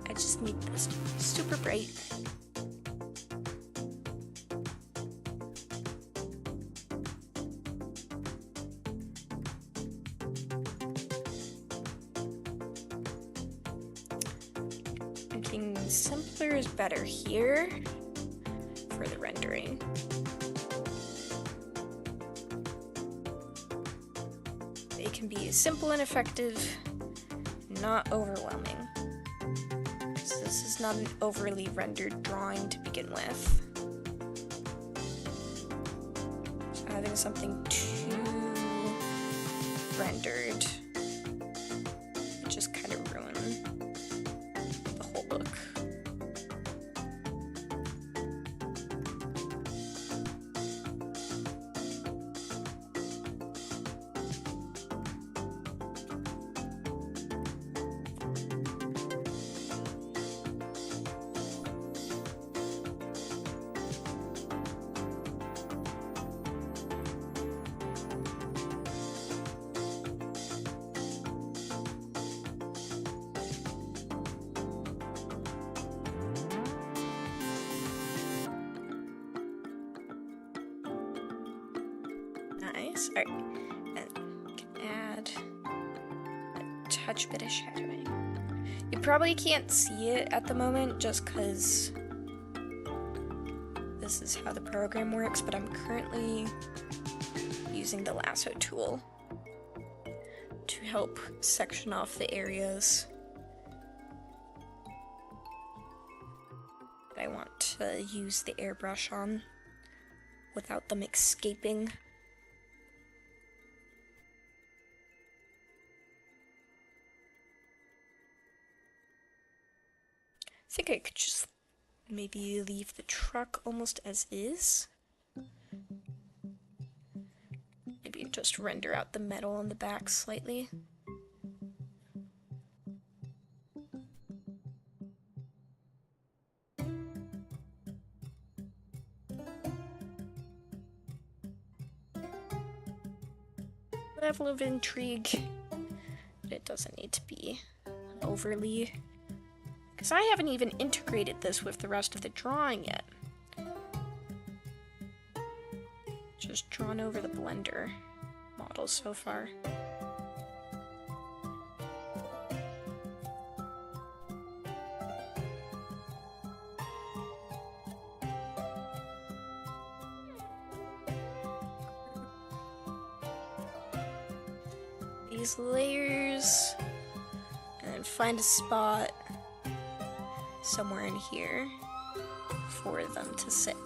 I just need this to be super bright. Anything simpler is better here for the rendering. It can be simple and effective, not overwhelming. This is not an overly rendered drawing to begin with. So having something too rendered would just kind of ruin the whole look. Nice. Alright, and can add a touch bit of shadowing. You probably can't see it at the moment just because this is how the program works, but I'm currently using the lasso tool to help section off the areas that I want to use the airbrush on without them escaping. I think I could just maybe leave the truck almost as is. Maybe just render out the metal on the back slightly. Level of intrigue, but it doesn't need to be overly, because I haven't even integrated this with the rest of the drawing yet. Just drawn over the Blender model so far. These layers, and then find a spot somewhere in here for them to sit.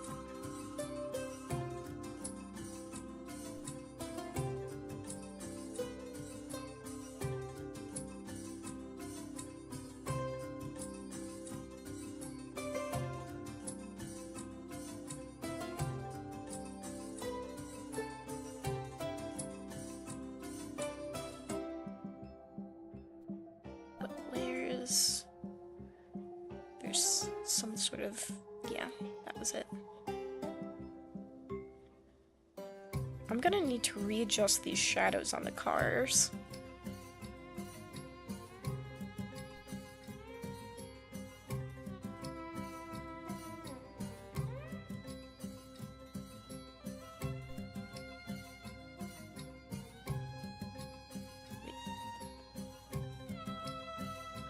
There's some sort of, yeah, that was it. I'm gonna need to readjust these shadows on the cars.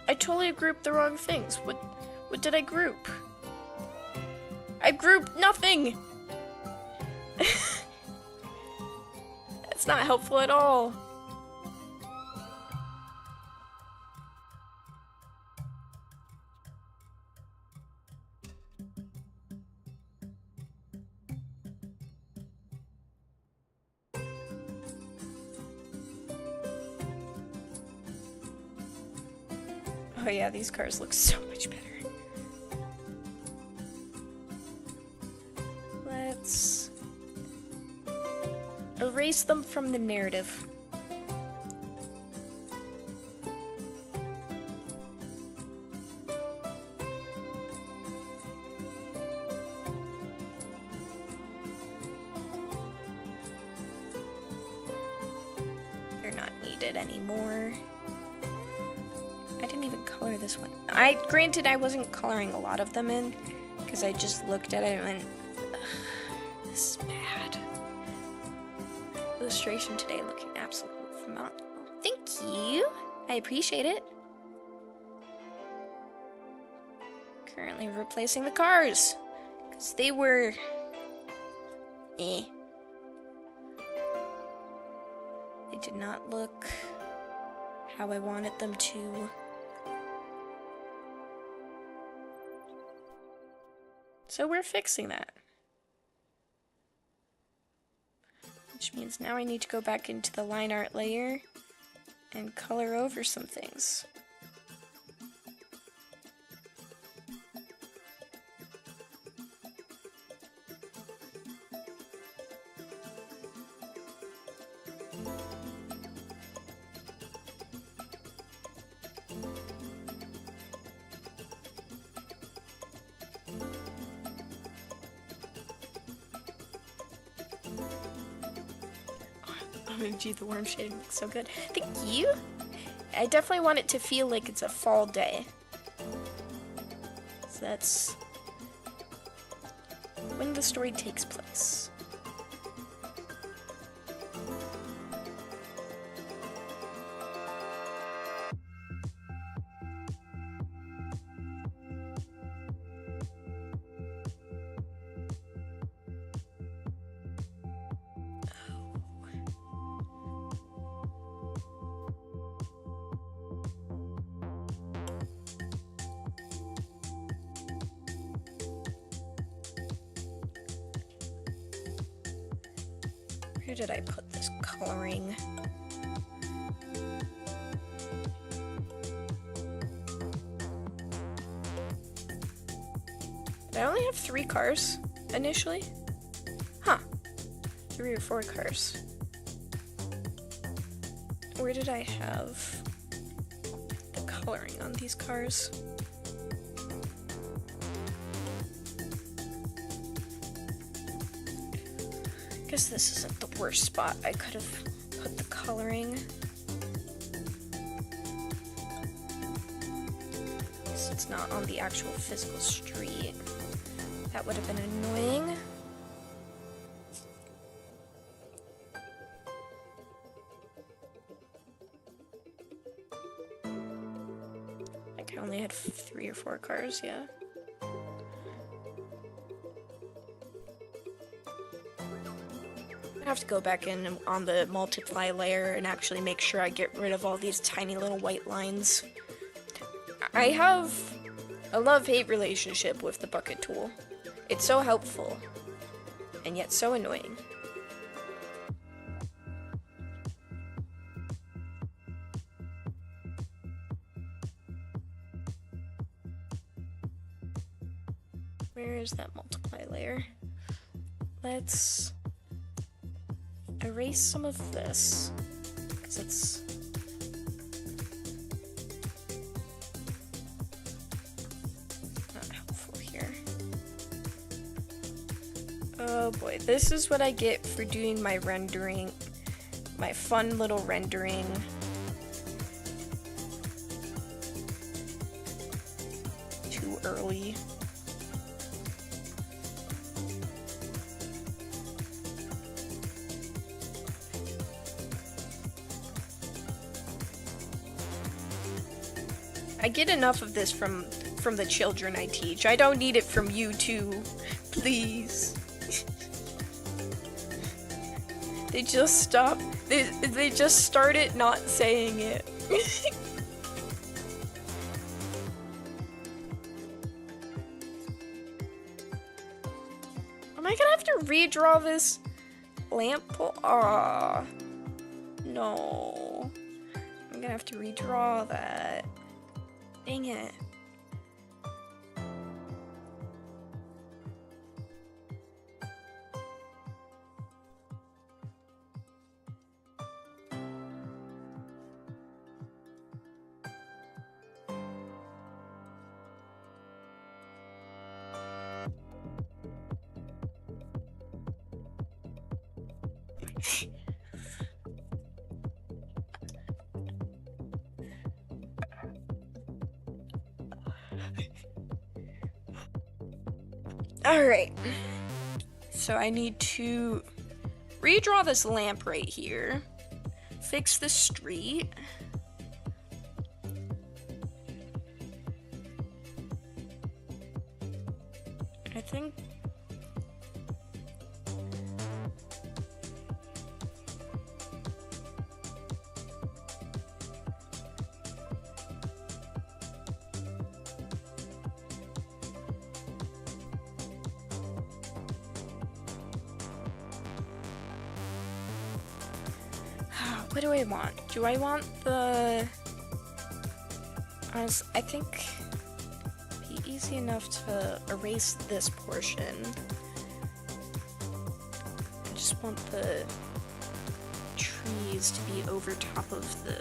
I totally grouped the wrong things. What did I group? I grouped nothing! It's not helpful at all. Oh yeah, these cars look so much better. Let's erase them from the narrative. They're not needed anymore. I didn't even color this one. Granted, I wasn't coloring a lot of them in, because I just looked at it and went, this is bad. Illustration today looking absolutely phenomenal. Thank you. I appreciate it. Currently replacing the cars, because they were, They did not look how I wanted them to. So we're fixing that. Which means now I need to go back into the line art layer and color over some things. OMG, the worm shading looks so good. Thank you! I definitely want it to feel like it's a fall day. So that's when the story takes place. Where did I put this coloring? Did I only have 3 cars initially? Huh. 3 or 4 cars. Where did I have the coloring on these cars? I guess this isn't the worst spot I could have put the coloring. So it's not on the actual physical street. That would have been annoying. Like I only had 3 or 4 cars, yeah. I have to go back in on the multiply layer and actually make sure I get rid of all these tiny little white lines. I have a love-hate relationship with the bucket tool. It's so helpful, and yet so annoying. Where is that multiply layer? Let's erase some of this, because it's not helpful here. Oh boy, this is what I get for doing my rendering, my fun little rendering. Too early. I get enough of this from the children I teach. I don't need it from you too. Please. They just stop. They just started not saying it. Am I gonna have to redraw this lamp pole? Aw. No. I'm gonna have to redraw that. Dang it. Alright, so I need to redraw this lamp right here, fix the street, I think what do I want? Do I want the... I think it'd be easy enough to erase this portion. I just want the trees to be over top of the...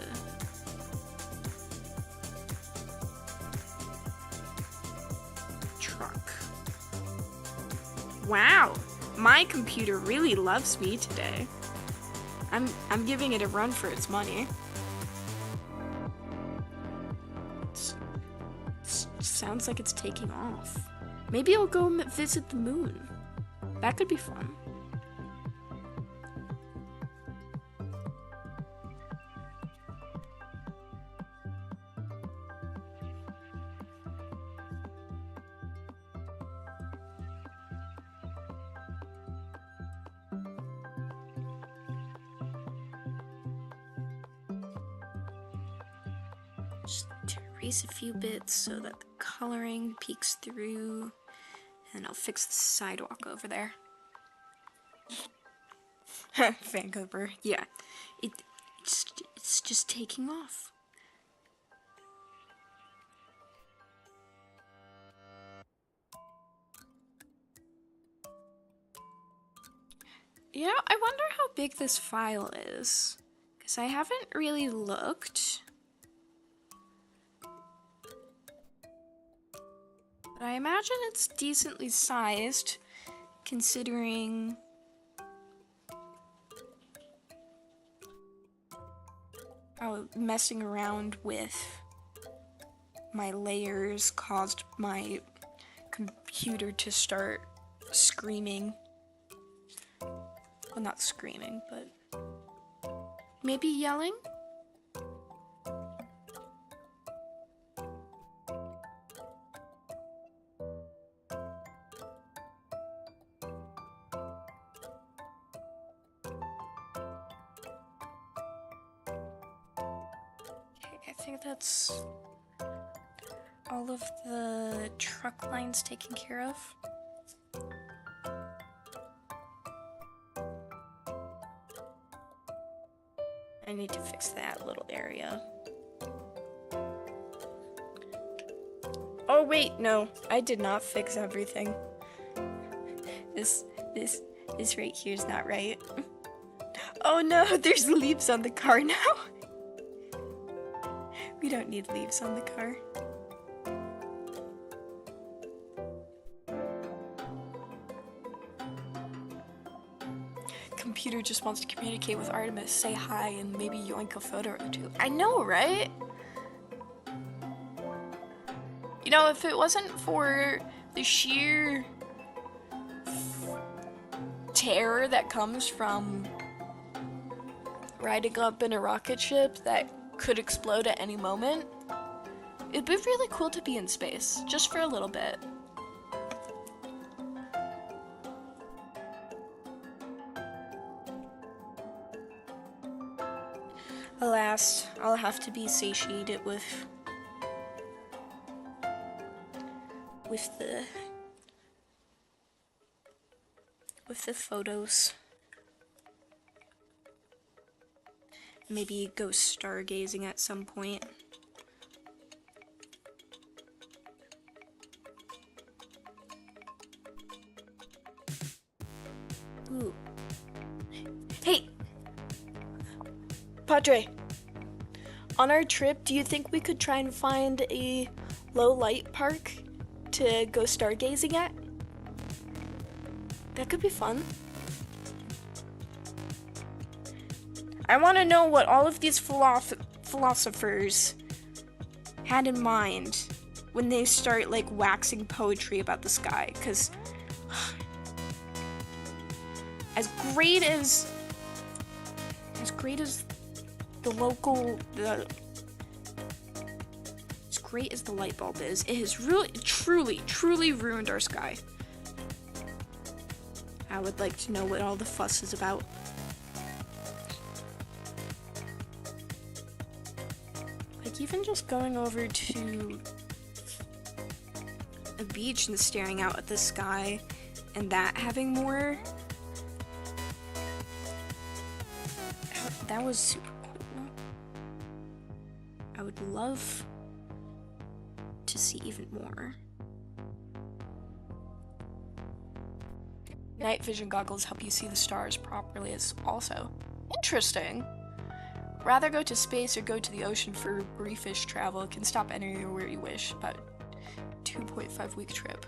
truck. Wow, my computer really loves me today. I'm giving it a run for its money. Sounds like it's taking off. Maybe I'll go visit the moon. That could be fun. Just to erase a few bits so that the coloring peeks through, and I'll fix the sidewalk over there. Vancouver, yeah, it's just taking off. Yeah, I wonder how big this file is, because I haven't really looked. But I imagine it's decently sized, considering how messing around with my layers caused my computer to start screaming. Well, not screaming, but maybe yelling? I think that's all of the truck lines taken care of. I need to fix that little area. Oh wait, no, I did not fix everything. This right here is not right. Oh no, there's leaves on the car now. We don't need leaves on the car. Computer just wants to communicate with Artemis, say hi, and maybe yoink a photo or two. I know, right? You know, if it wasn't for the sheer terror that comes from riding up in a rocket ship that could explode at any moment, it'd be really cool to be in space, just for a little bit. Alas, I'll have to be satiated with the photos. Maybe go stargazing at some point. Ooh. Hey! Padre! On our trip, do you think we could try and find a low light park to go stargazing at? That could be fun. I want to know what all of these philosophers had in mind when they start like waxing poetry about the sky, because as great as the local as great as the light bulb is, it has really truly ruined our sky. I would like to know what all the fuss is about. Like, even just going over to a beach and staring out at the sky and that having more, that was super cool. I would love to see even more. Night vision goggles help you see the stars properly as also interesting. Rather go to space or go to the ocean for briefish travel. It can stop anywhere you wish. About 2.5 week trip.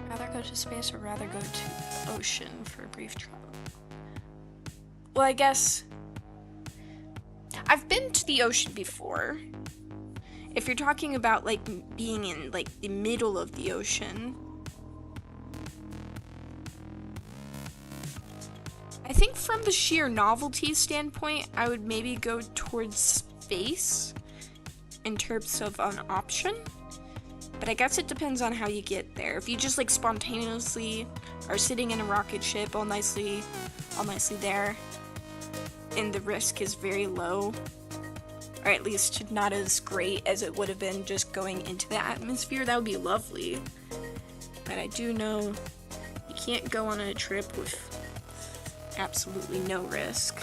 Rather go to space or rather go to the ocean for a brief travel. Well, I guess I've been to the ocean before. If you're talking about like being in like the middle of the ocean, I think from the sheer novelty standpoint, I would maybe go towards space in terms of an option. But I guess it depends on how you get there. If you just like spontaneously are sitting in a rocket ship all nicely there, and the risk is very low, or at least not as great as it would have been just going into the atmosphere, that would be lovely. But I do know you can't go on a trip with absolutely no risk.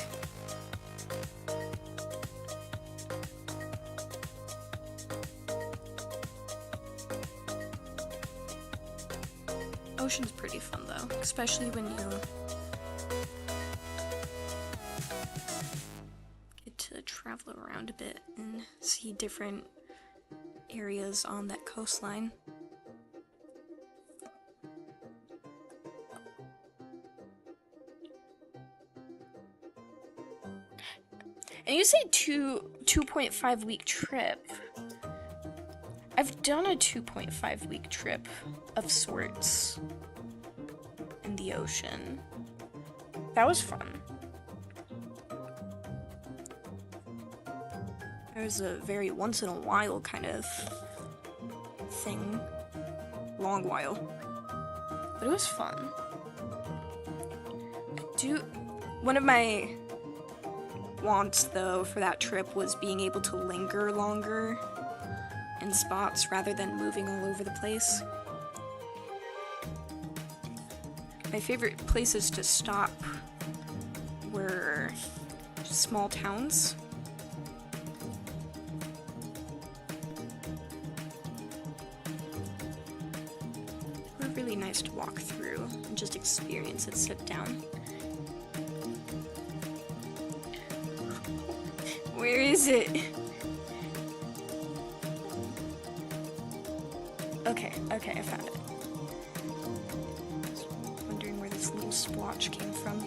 Ocean's pretty fun though, especially when you get to travel around a bit and see different areas on that coastline. And you say 2.5 week trip. I've done a 2.5 week trip of sorts in the ocean. That was fun. It was a very once in a while kind of thing. Long while. But it was fun. One of my want, though, for that trip was being able to linger longer in spots rather than moving all over the place. My favorite places to stop were small towns. They were really nice to walk through and just experience it, sit down. Where is it? Okay, I found it. Wondering where this little splotch came from.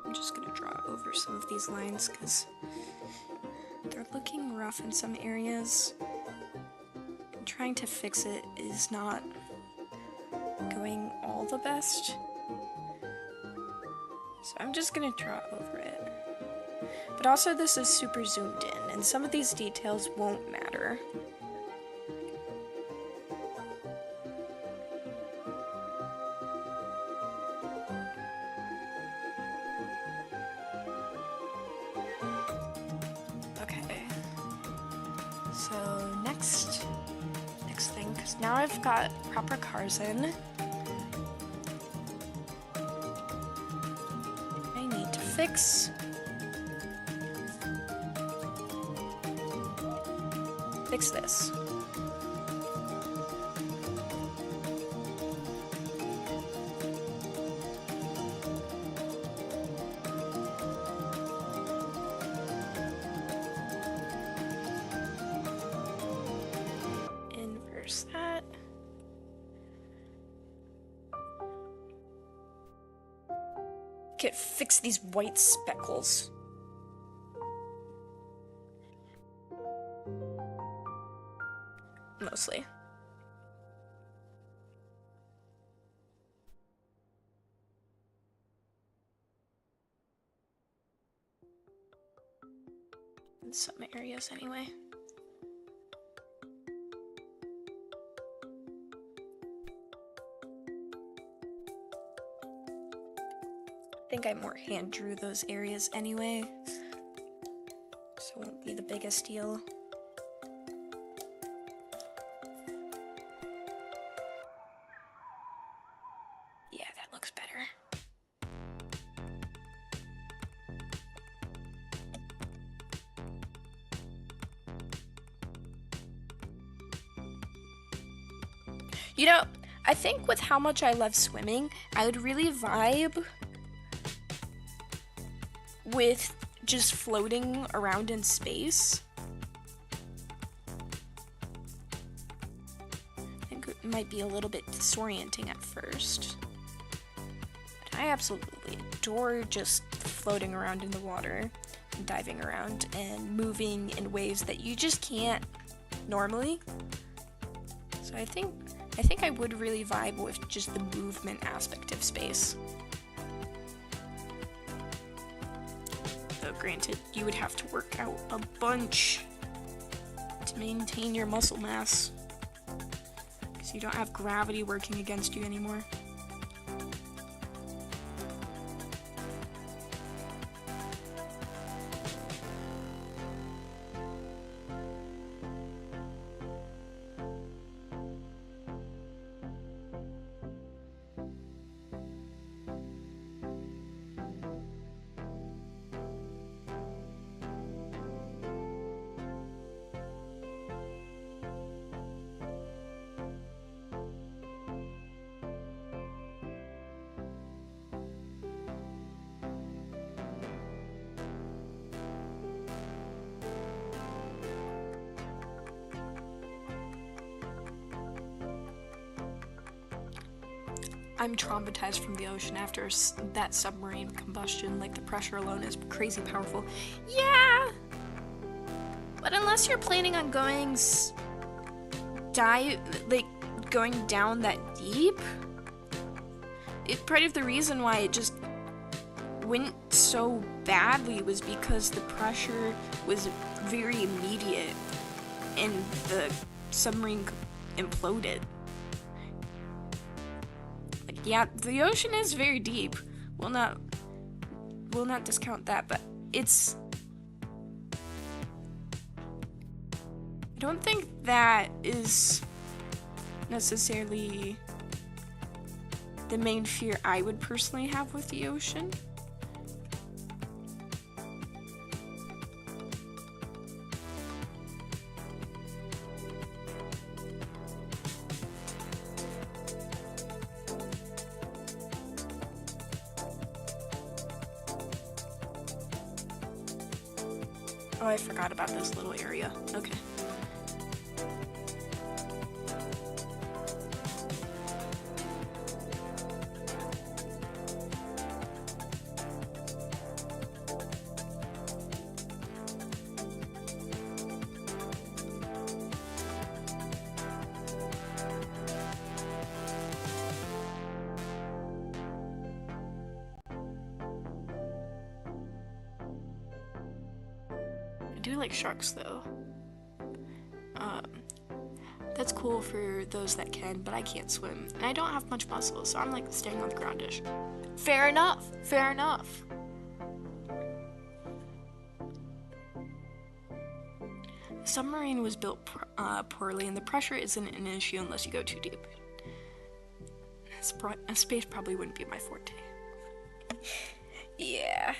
I'm just gonna draw over some of these lines because they're looking rough in some areas. And trying to fix it is not going all the best. So I'm just gonna draw over it. But also this is super zoomed in, and some of these details won't matter. So next thing, because now I've got proper cars in, I need to fix this. Inverse that. Get fix these white speckles. Mostly. In some areas, anyway. I think I more hand drew those areas anyway, so it won't be the biggest deal. Yeah, that looks better. You know, I think with how much I love swimming, I would really vibe with just floating around in space. I think it might be a little bit disorienting at first. But I absolutely adore just floating around in the water and diving around and moving in ways that you just can't normally. So I think I would really vibe with just the movement aspect of space. Though granted, you would have to work out a bunch to maintain your muscle mass, because you don't have gravity working against you anymore. I'm traumatized from the ocean after that submarine combustion. Like, the pressure alone is crazy powerful. Yeah! But unless you're planning on going going down that deep, part of the reason why it just went so badly was because the pressure was very immediate and the submarine imploded. Like, yeah, the ocean is very deep. We'll not discount that, but it's... I don't think that is necessarily the main fear I would personally have with the ocean. Oh, I forgot about this little area. Okay. I do like sharks though. That's cool for those that can, but I can't swim. And I don't have much muscle, so I'm like staying on the groundish. Fair enough, fair enough. The submarine was built poorly, and the pressure isn't an issue unless you go too deep. Space probably wouldn't be my forte. Yeah.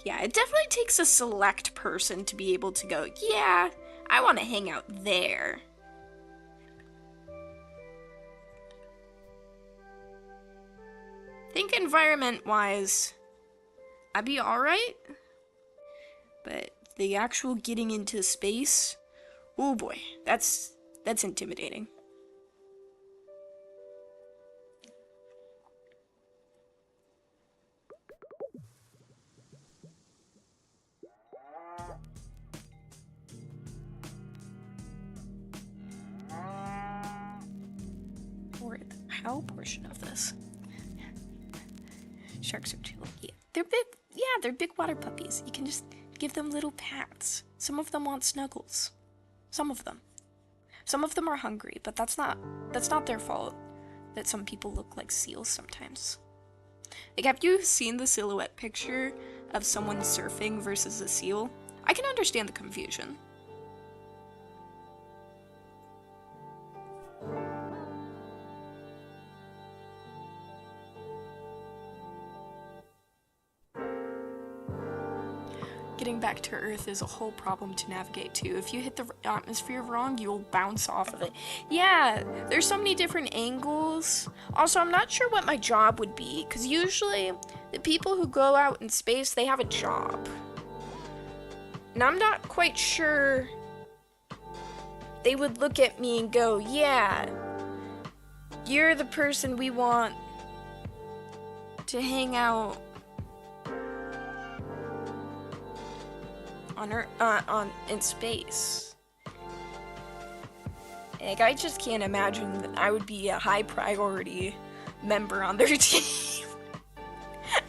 Yeah, it definitely takes a select person to be able to go, yeah, I want to hang out there. I think environment-wise, I'd be alright. But the actual getting into space, oh boy, that's intimidating. Or the how portion of this. Sharks are too, yeah, they're big. Yeah, they're big water puppies. You can just give them little pats. Some of them want snuggles. Some of them are hungry, but that's not their fault that some people look like seals sometimes. Like, have you seen the silhouette picture of someone surfing versus a seal? I can understand the confusion. Getting back to Earth is a whole problem to navigate too. If you hit the atmosphere wrong, you'll bounce off of it. Yeah, there's so many different angles. Also, I'm not sure what my job would be, because usually the people who go out in space, they have a job. And I'm not quite sure they would look at me and go, yeah, you're the person we want to hang out on Earth, in space. Like, I just can't imagine that I would be a high priority member on their team.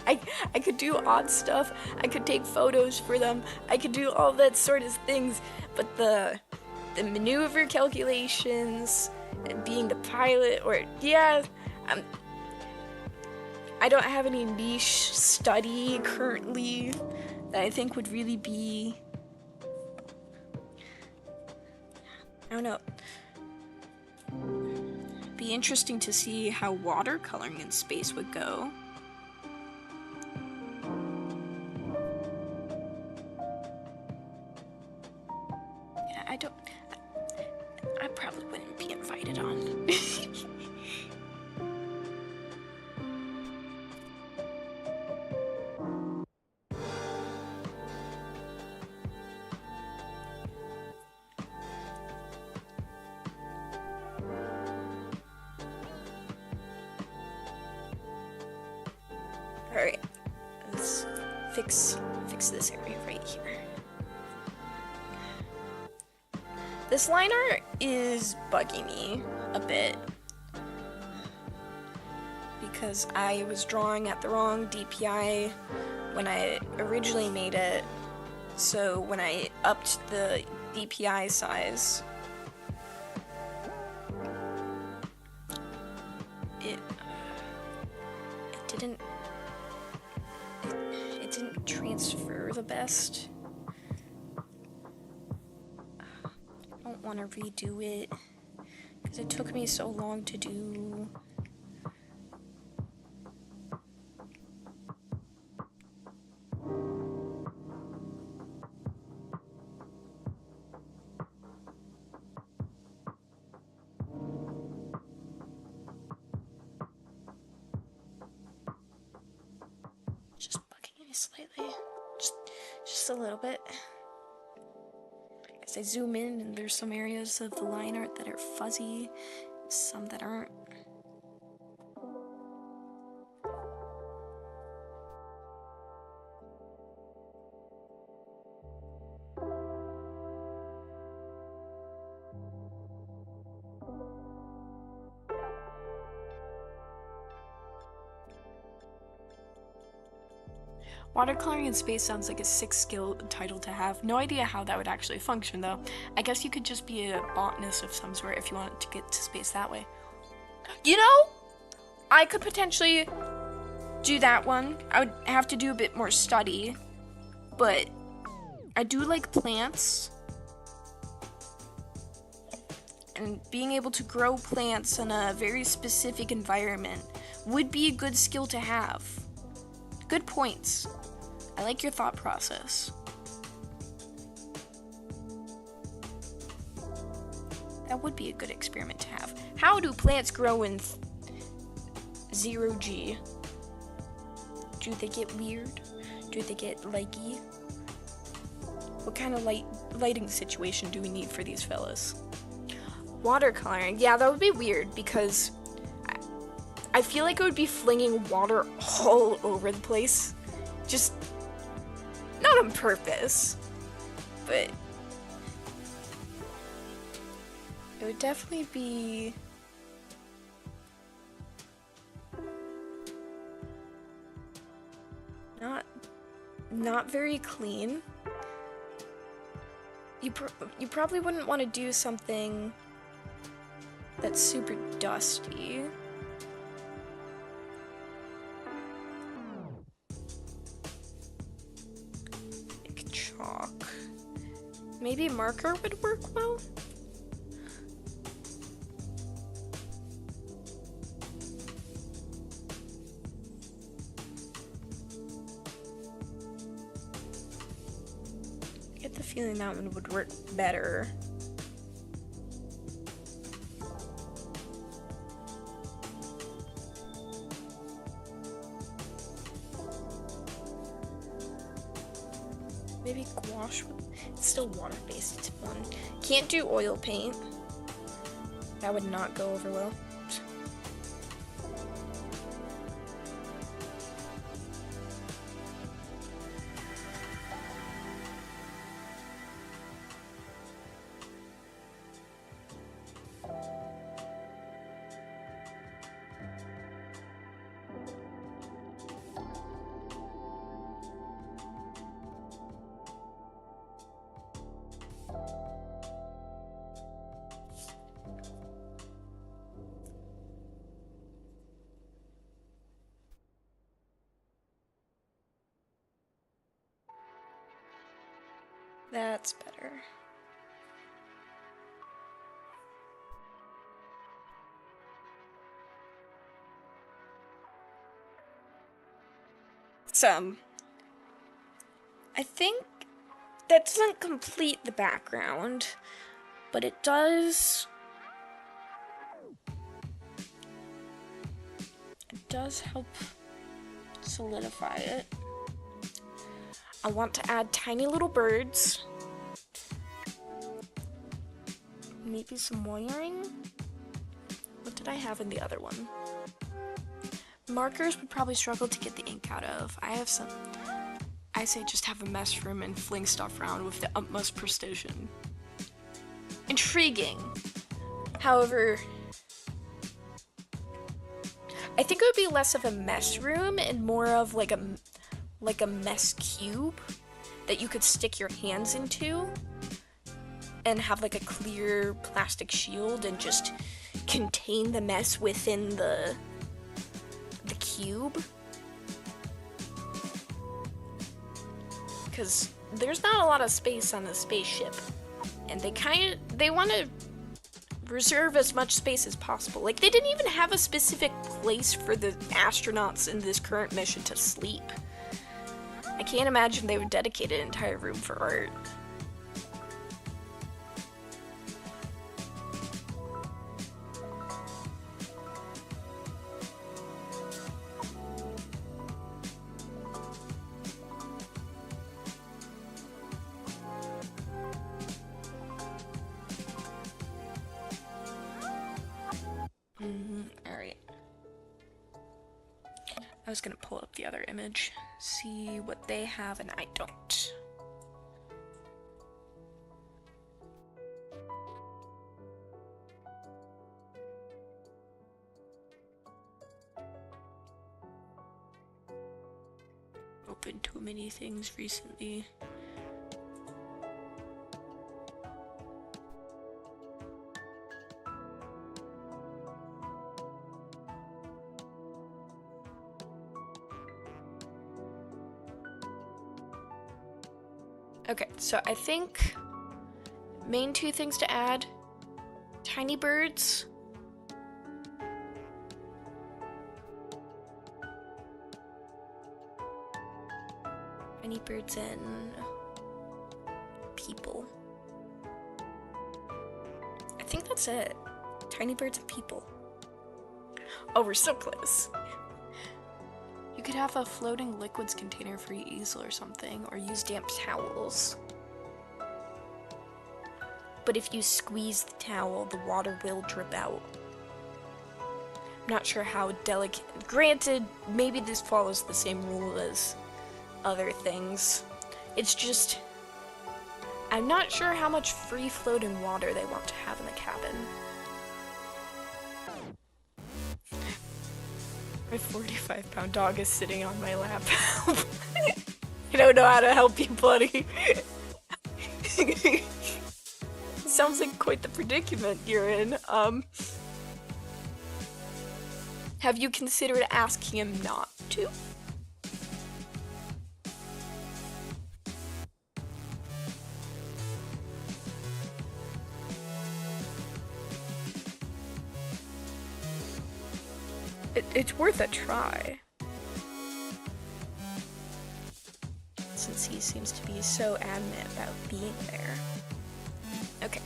I could do odd stuff, I could take photos for them, I could do all that sort of things, but the maneuver calculations, and being the pilot, or, yeah, I don't have any niche study currently that I think would really be, I don't know, be interesting to see how watercoloring in space would go. Yeah, I probably wouldn't be invited on. Alright, let's fix this area right here. This line art is bugging me a bit. because I was drawing at the wrong DPI when I originally made it. So when I upped the DPI size, it didn't transfer the best. I don't want to redo it because it took me so long to do. Just bugging me slightly, just a little bit. As I zoom in, and there's some areas of the line art that are fuzzy, some that aren't. Watercoloring in space sounds like a sick skill title to have. No idea how that would actually function, though. I guess you could just be a botanist of some sort if you wanted to get to space that way. You know, I could potentially do that one. I would have to do a bit more study, but I do like plants. And being able to grow plants in a very specific environment would be a good skill to have. Good points. I like your thought process. That would be a good experiment to have. How do plants grow in 0G? Do they get weird? Do they get leggy? What kind of lighting situation do we need for these fellas? Watercoloring. Yeah, that would be weird because I feel like it would be flinging water all over the place. Just not on purpose, but it would definitely be not very clean. You probably wouldn't want to do something that's super dusty. Like chalk. Maybe marker would work well? I get the feeling that one would work better. Maybe gouache. It's still water-based. It's fun. Can't do oil paint. That would not go over well. That's better. I think that doesn't complete the background, but it does help solidify it. I want to add tiny little birds. Maybe some wiring? What did I have in the other one? Markers would probably struggle to get the ink out of. I say just have a mess room and fling stuff around with the utmost precision. Intriguing. However, I think it would be less of a mess room and more of like a mess cube that you could stick your hands into and have like a clear plastic shield and just contain the mess within the cube. Because there's not a lot of space on the spaceship, and they want to reserve as much space as possible. Like, they didn't even have a specific place for the astronauts in this current mission to sleep. I can't imagine they would dedicate an entire room for art. Alright. I was gonna pull up the other image, see what they have, and I don't. Opened too many things recently. Okay, so I think main two things to add: tiny birds. Tiny birds and people. I think that's it. Tiny birds and people. Oh, we're so close. You could have a floating liquids container for your easel or something, or use damp towels. But if you squeeze the towel, the water will drip out. I'm not sure how delicate. Granted, maybe this follows the same rule as other things. It's just, I'm not sure how much free floating water they want to have in the cabin. My 45-pound dog is sitting on my lap. I don't know how to help you, buddy. Sounds like quite the predicament you're in. Have you considered asking him not to? It's worth a try. Since he seems to be so adamant about being there. Okay.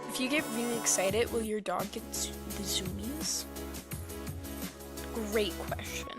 If you get really excited, will your dog get the zoomies? Great question.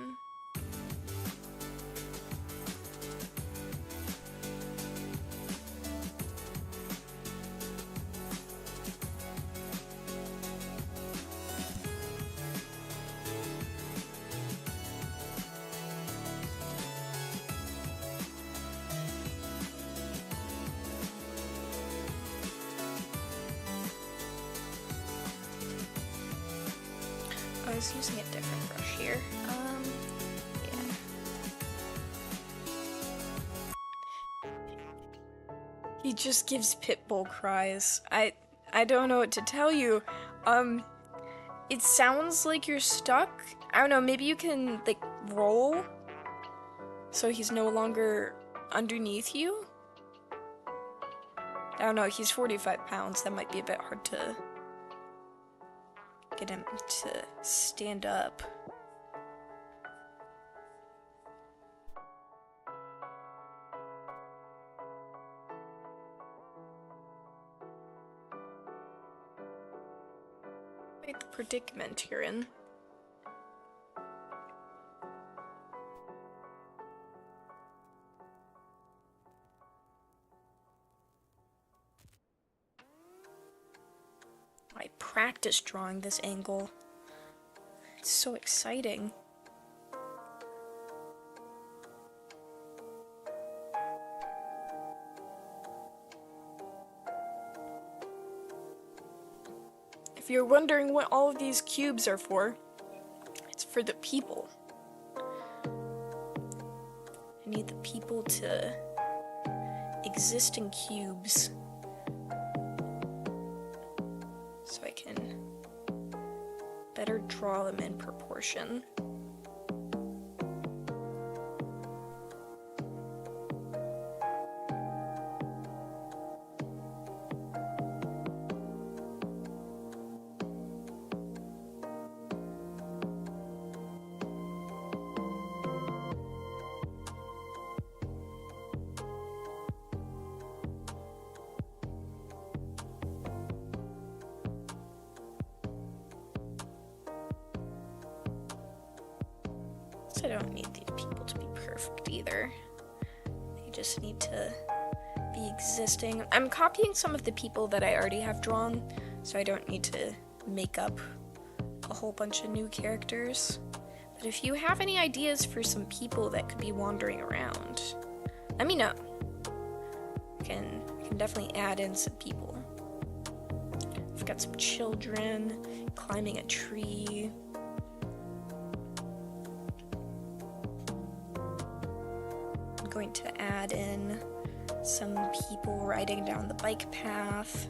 I was using a different brush here. Yeah. He just gives pitbull cries. I don't know what to tell you. It sounds like you're stuck. I don't know, maybe you can, like, roll so he's no longer underneath you? I don't know, he's 45 pounds. That might be a bit hard to get him to stand up. Quite the predicament you're in. I practiced drawing this angle. It's so exciting. If you're wondering what all of these cubes are for, it's for the people. I need the people to exist in cubes so I can better draw them in proportion. I don't need these people to be perfect either. They just need to be existing. I'm copying some of the people that I already have drawn, so I don't need to make up a whole bunch of new characters. But if you have any ideas for some people that could be wandering around, let me know. I can definitely add in some people. I've got some children climbing a tree. Going to add in some people riding down the bike path.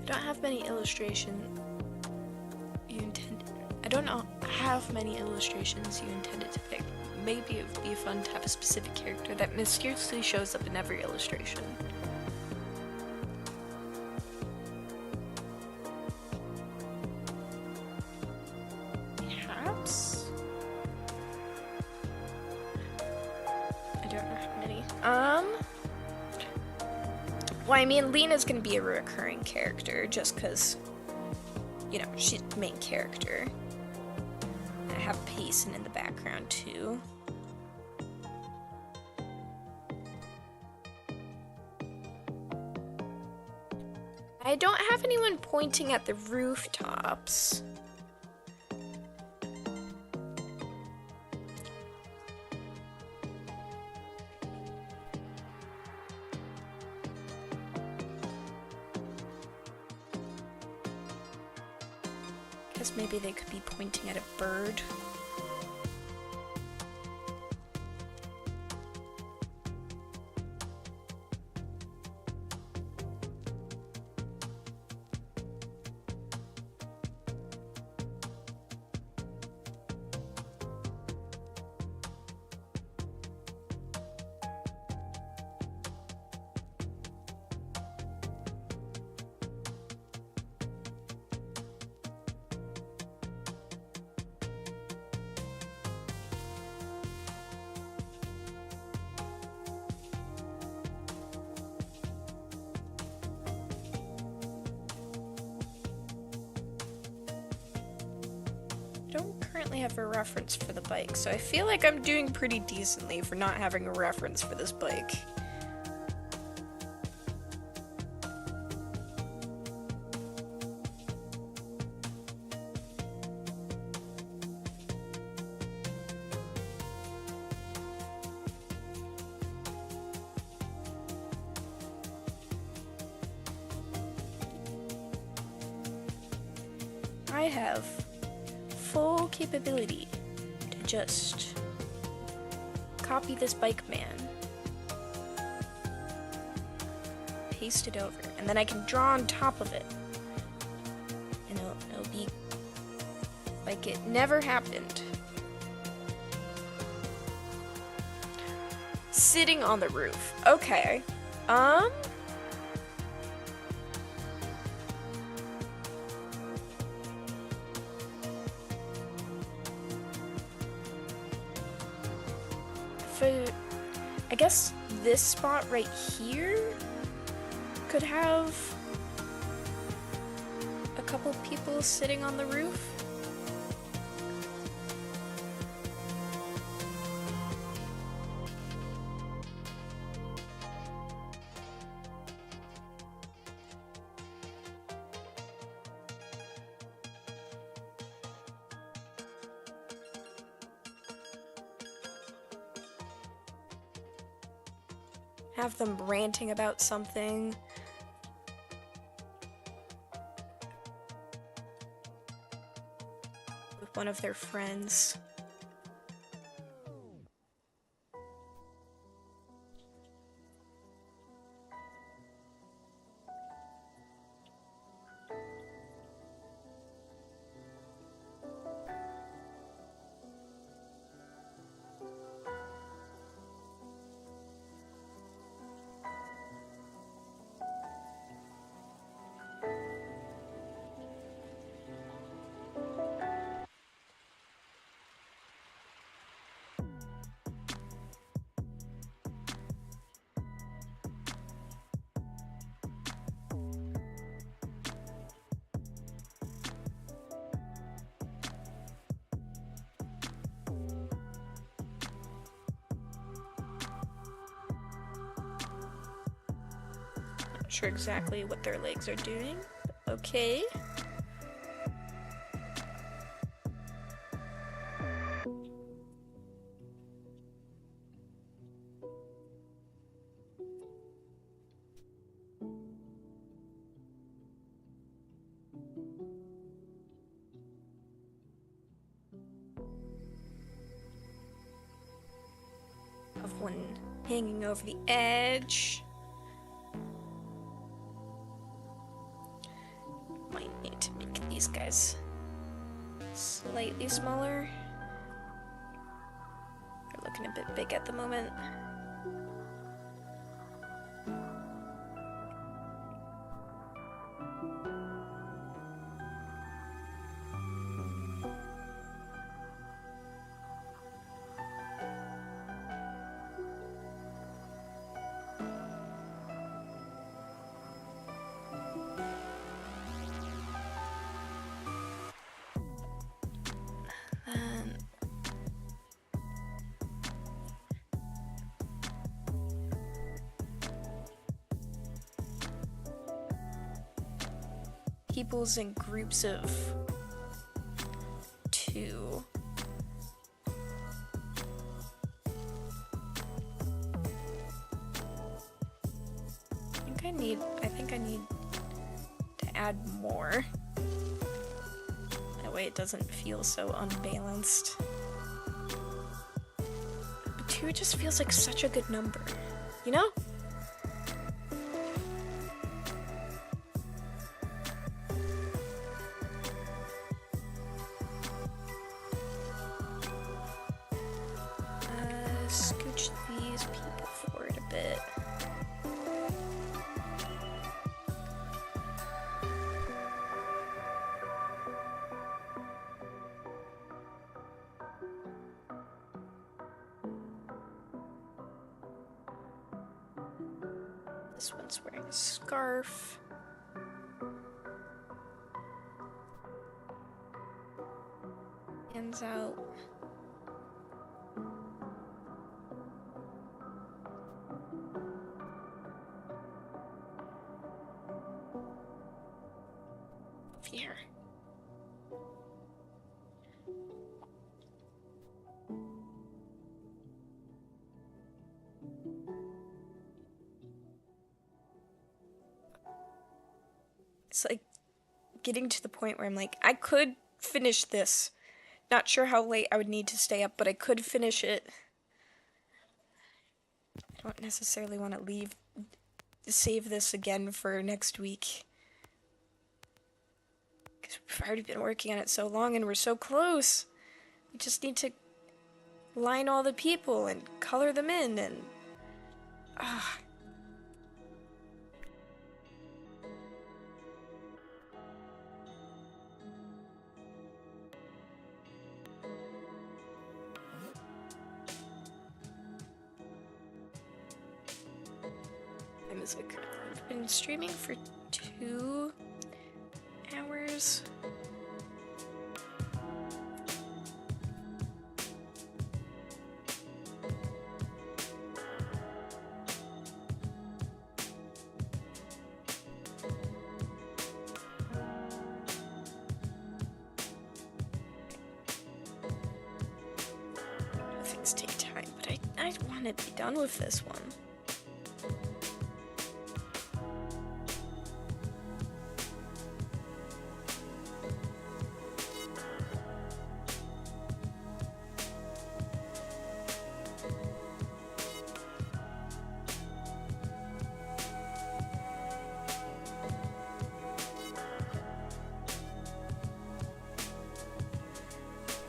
I don't have many illustrations you intended. I don't know how many illustrations you intended to pick. Maybe it would be fun to have a specific character that mysteriously shows up in every illustration. Perhaps? I don't know how many. Well, I mean, Lena's gonna be a recurring character just because, you know, she's the main character. I have Payson in the background too. I don't have anyone pointing at the rooftops. Guess maybe they could be pointing at a bird. Don't currently have a reference for the bike, so I feel like I'm doing pretty decently for not having a reference for this bike. I have full capability to just copy this bike man, paste it over, and then I can draw on top of it, and it'll be like it never happened. Sitting on the roof. Okay. I guess this spot right here could have a couple people sitting on the roof. Have them ranting about something. With one of their friends. Not sure exactly what their legs are doing. Okay. Of one hanging over the edge. Might need to make these guys slightly smaller. They're looking a bit big at the moment. People's in groups of 2. I think I need to add more. That way it doesn't feel so unbalanced. But 2 just feels like such a good number, you know? Scooch these people forward a bit. This one's wearing a scarf. Hands out. Here. It's like getting to the point where I'm like, I could finish this. Not sure how late I would need to stay up, but I could finish it. I don't necessarily want to save this again for next week. Because we've already been working on it so long and we're so close. We just need to line all the people and color them in and... Time is a curve. been streaming for 2 hours. Things take time, but I want to be done with this one.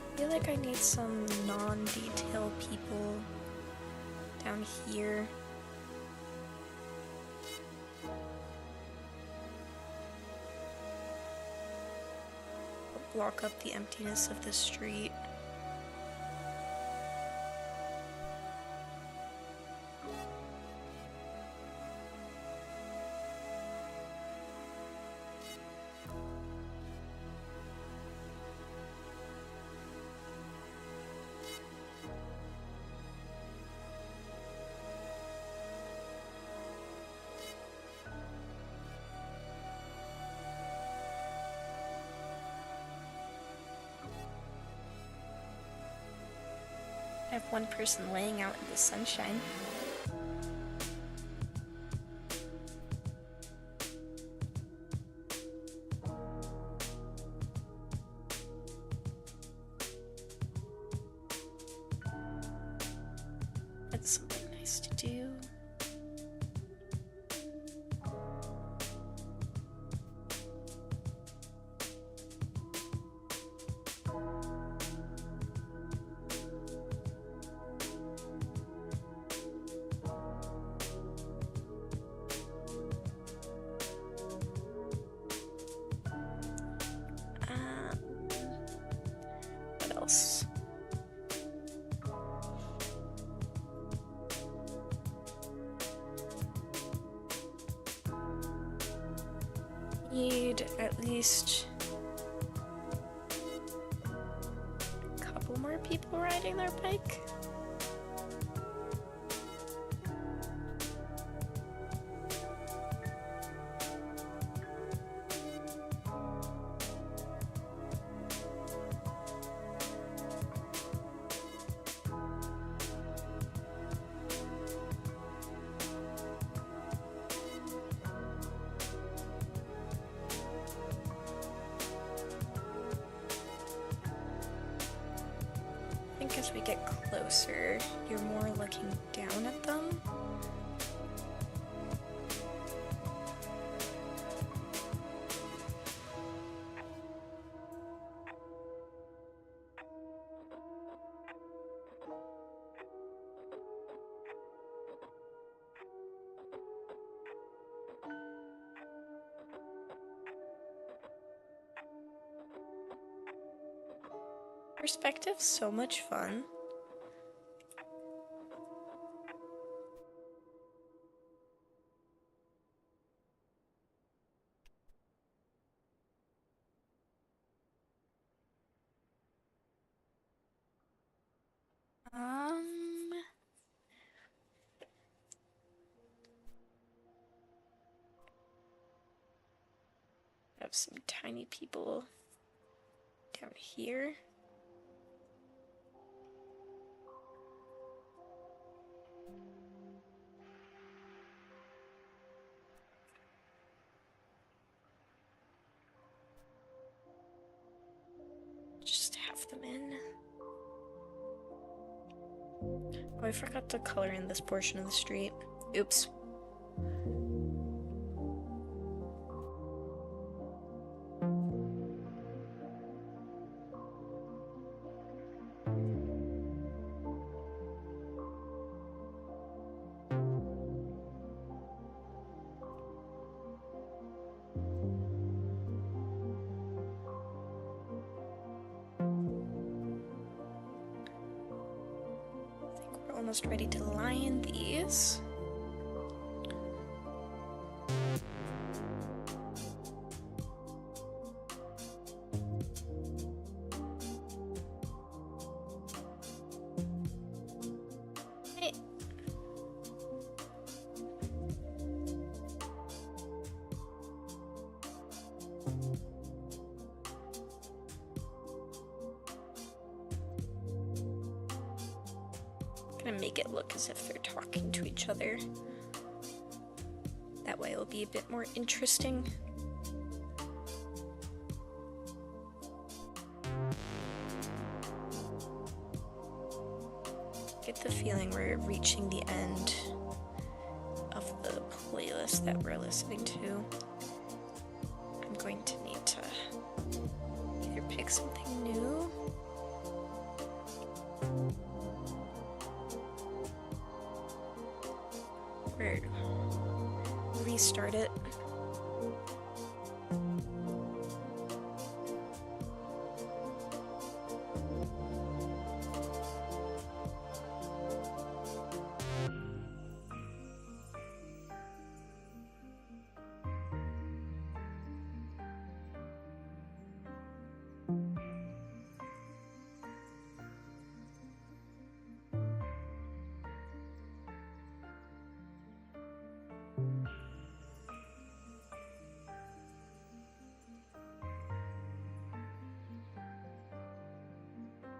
I feel like I need some non-detail people down here. Block up the emptiness of the street. I have one person laying out in the sunshine. That's something nice to do. What else? Need at least a couple more people riding their bike. I think as we get closer, you're more looking down at them. Perspective's so much fun. Have some tiny people down here. Just have them in. Oh, I forgot to color in this portion of the street. Oops. Almost ready to line these. gonna make it look as if they're talking to each other. That way it'll be a bit more interesting. Get the feeling we're reaching the end of the playlist that we're listening to. I'm going to need to either pick something new or restart it.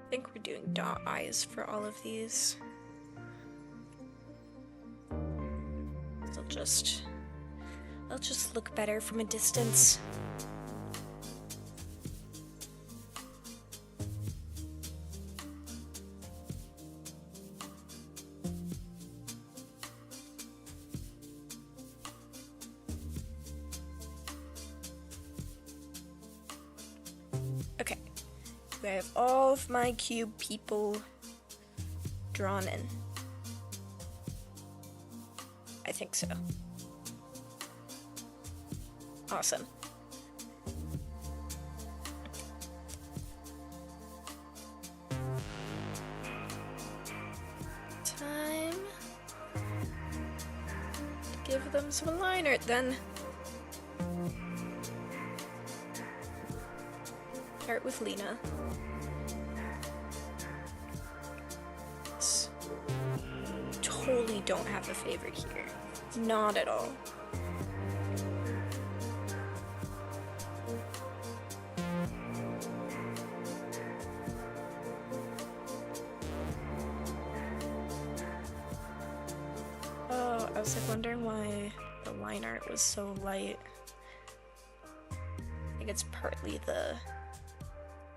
I think we're doing dot eyes for all of these. They'll just look better from a distance. Okay. I have all of my cube people drawn in. I think so. Awesome. Time to give them some line art then. Start with Lena. Totally don't have a favorite here. Not at all. Oh, I was like wondering why the line art was so light. I think it's partly the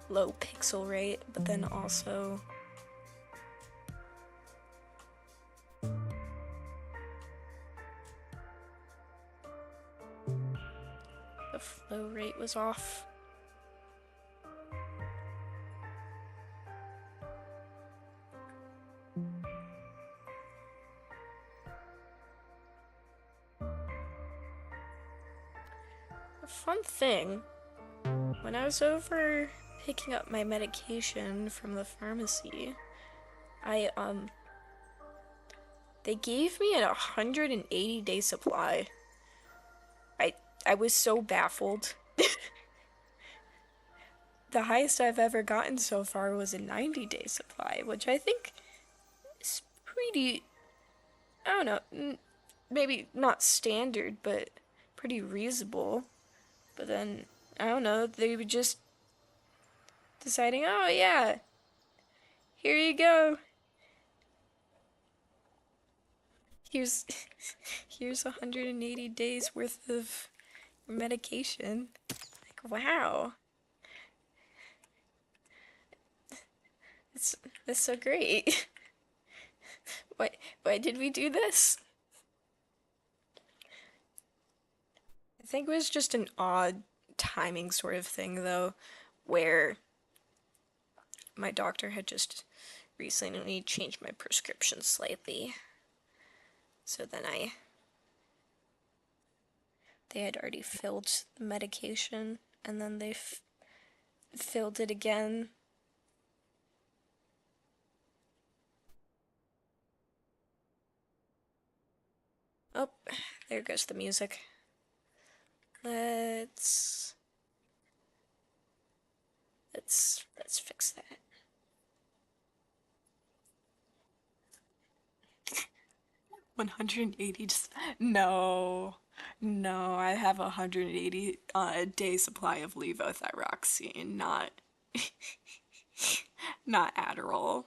low pixel rate, but then also the flow rate was off. A fun thing, when I was over picking up my medication from the pharmacy, they gave me a 180-day supply. I was so baffled. The highest I've ever gotten so far was a 90-day supply, which I think is pretty, I don't know, maybe not standard, but pretty reasonable. But then, I don't know, they were just deciding, oh yeah, here you go. Here's 180 days worth of medication. Like, wow. That's so great. Why did we do this? I think it was just an odd timing sort of thing, though, where my doctor had just recently changed my prescription slightly. So then they had already filled the medication, and then they filled it again. Oh, there goes the music. Let's fix that. 180. No, I have 180 day supply of levothyroxine, not Adderall.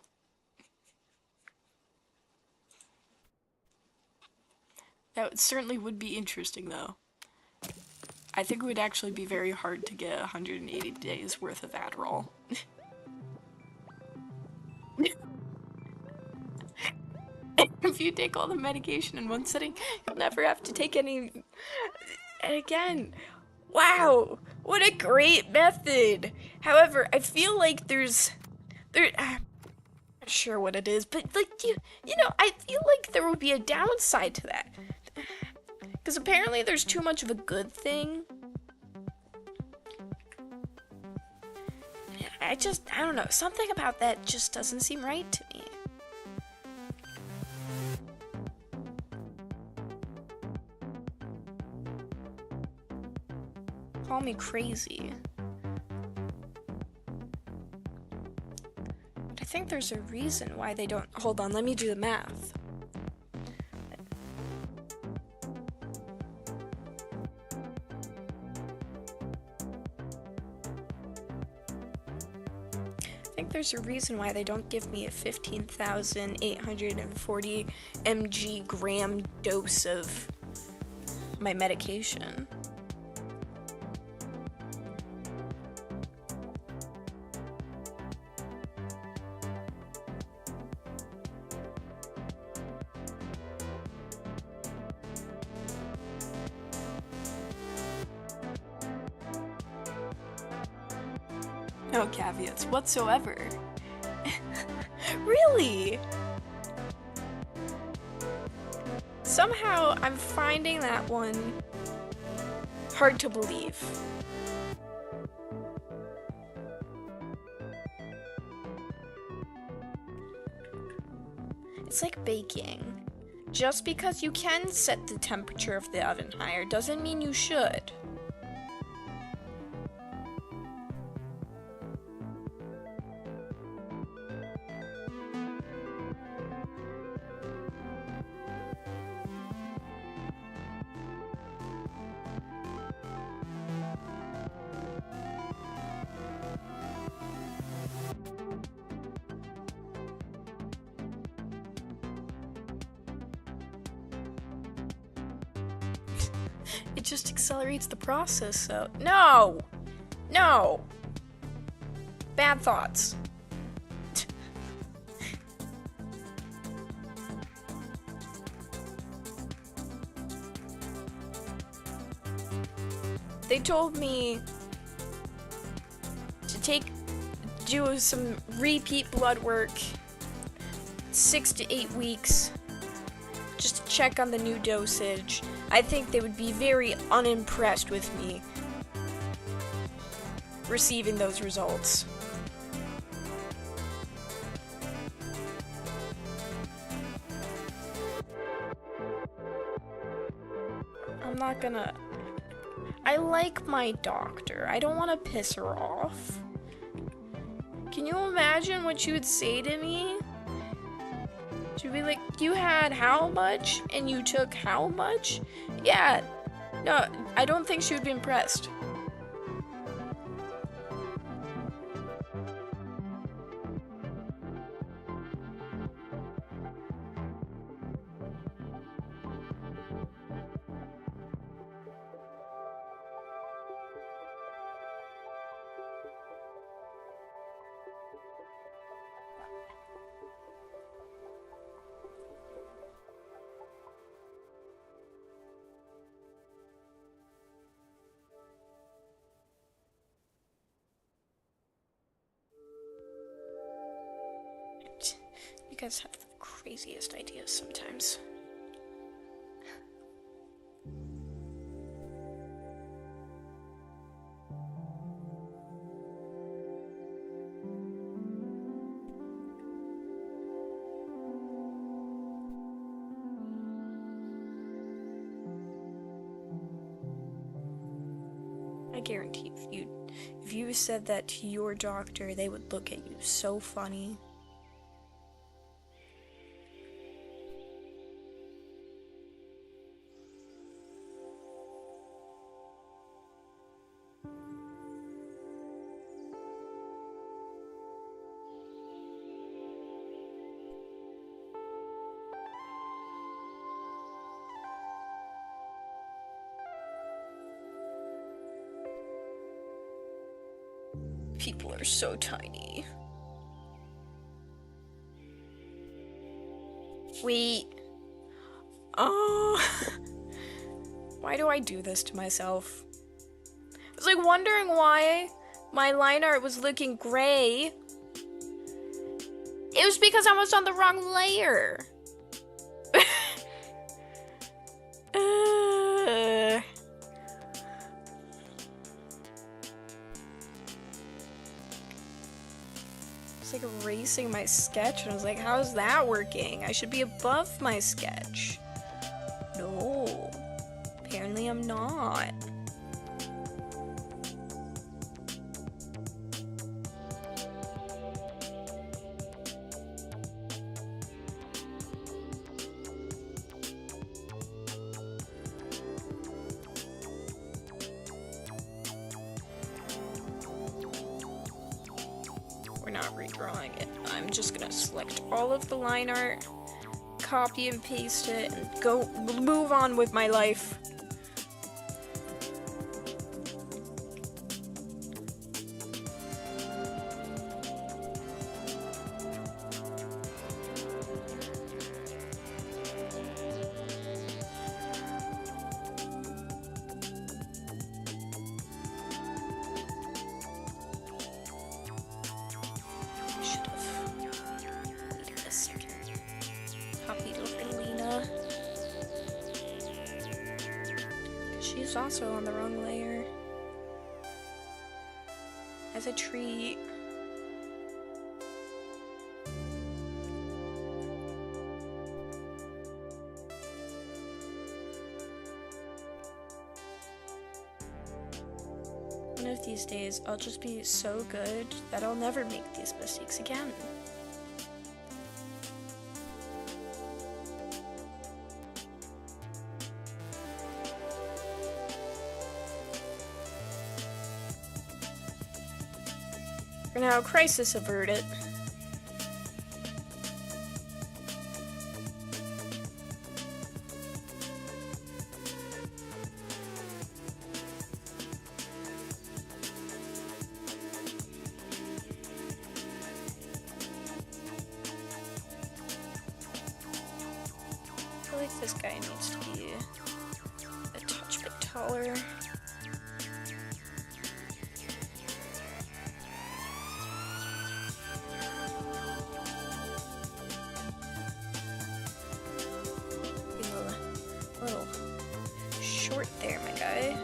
That certainly would be interesting, though. I think it would actually be very hard to get 180 days worth of Adderall. If you take all the medication in one sitting, you'll never have to take any. And again, wow, what a great method. However, I feel like I'm not sure what it is, but like you know, I feel like there would be a downside to that. Because apparently there's too much of a good thing. I don't know, something about that just doesn't seem right to me. Call me crazy. But I think there's a reason why they don't. Hold on, let me do the math. I think there's a reason why they don't give me a 15,840 gram dose of my medication. No caveats whatsoever. Really? Somehow I'm finding that one hard to believe. It's like baking. Just because you can set the temperature of the oven higher doesn't mean you should. It just accelerates the process, so. No! No! Bad thoughts. They told me to do some repeat blood work 6 to 8 weeks just to check on the new dosage. I think they would be very unimpressed with me receiving those results. I'm not gonna. I like my doctor. I don't want to piss her off. Can you imagine what she would say to me? She'd be like, you had how much? And you took how much? Yeah. No, I don't think she would be impressed. You guys have the craziest ideas sometimes. I guarantee if you said that to your doctor, they would look at you so funny. People are so tiny. Wait. Oh. Why do I do this to myself? I was like wondering why my line art was looking gray. It was because I was on the wrong layer. It's like erasing my sketch, and I was like, how's that working? I should be above my sketch. No, apparently I'm not. We're not redrawing it. I'm just gonna select all of the line art, copy and paste it, and go move on with my life. She's also on the wrong layer. As a treat. One of these days, I'll just be so good that I'll never make these mistakes again. For now, crisis averted. I feel like this guy needs to be a touch bit taller. Little short there, my guy.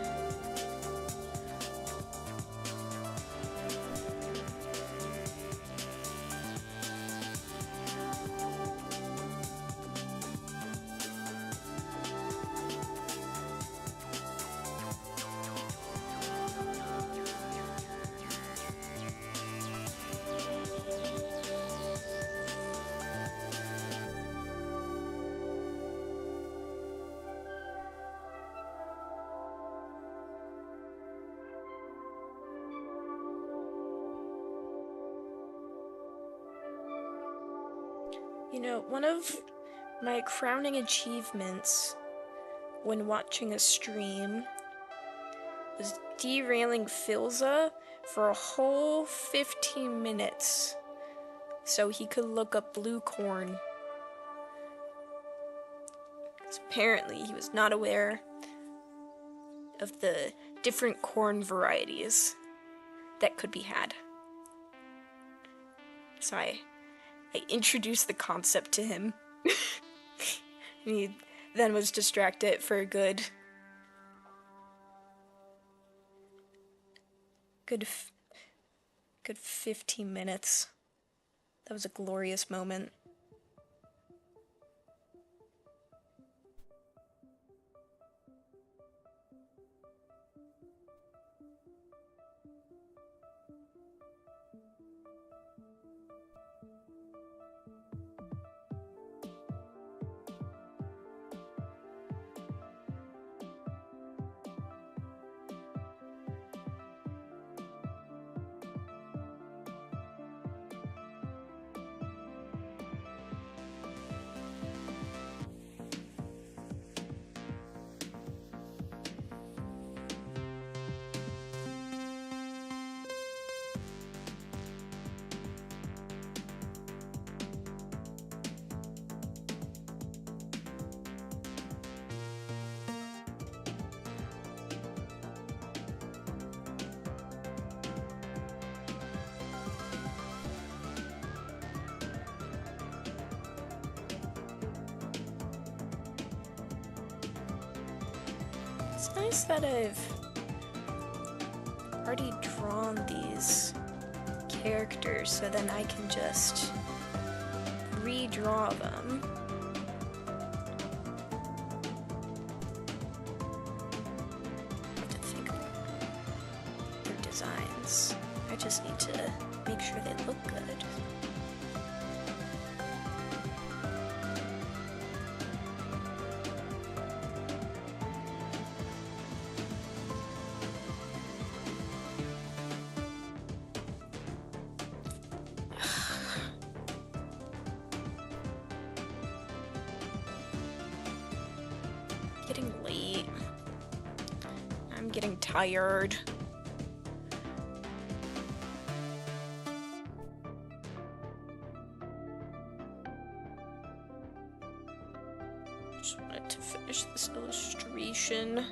You know, one of my crowning achievements when watching a stream was derailing Filza for a whole 15 minutes so he could look up blue corn. Because apparently he was not aware of the different corn varieties that could be had. So I introduced the concept to him. And he then was distracted for a good 15 minutes. That was a glorious moment. It's nice that I've already drawn these characters, so then I can just redraw them. I have to think about their designs. I just need to make sure they look good. Getting late. I'm getting tired. Just wanted to finish this illustration.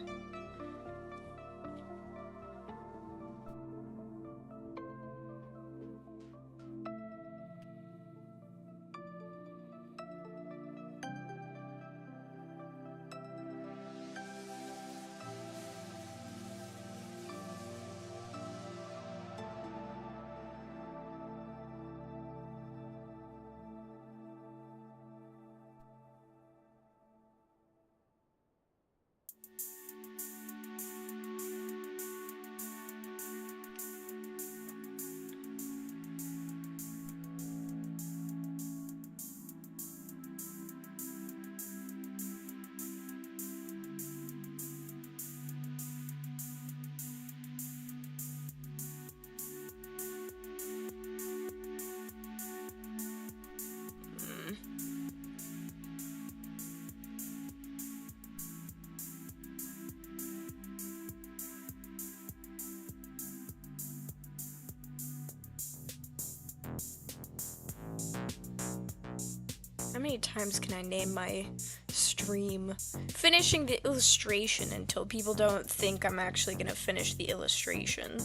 How many times can I name my stream? Finishing the illustration until people don't think I'm actually gonna finish the illustration.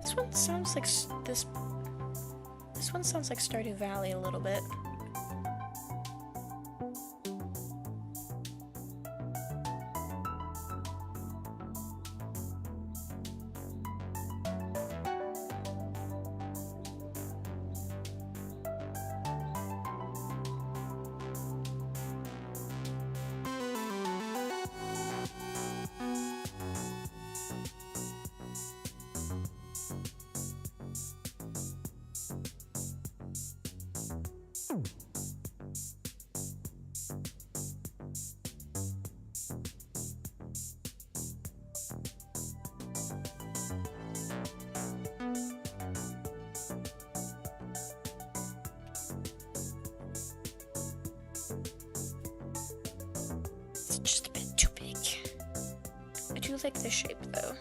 This one sounds like this one sounds like Stardew Valley a little bit. It's just a bit too big. I do like this shape though.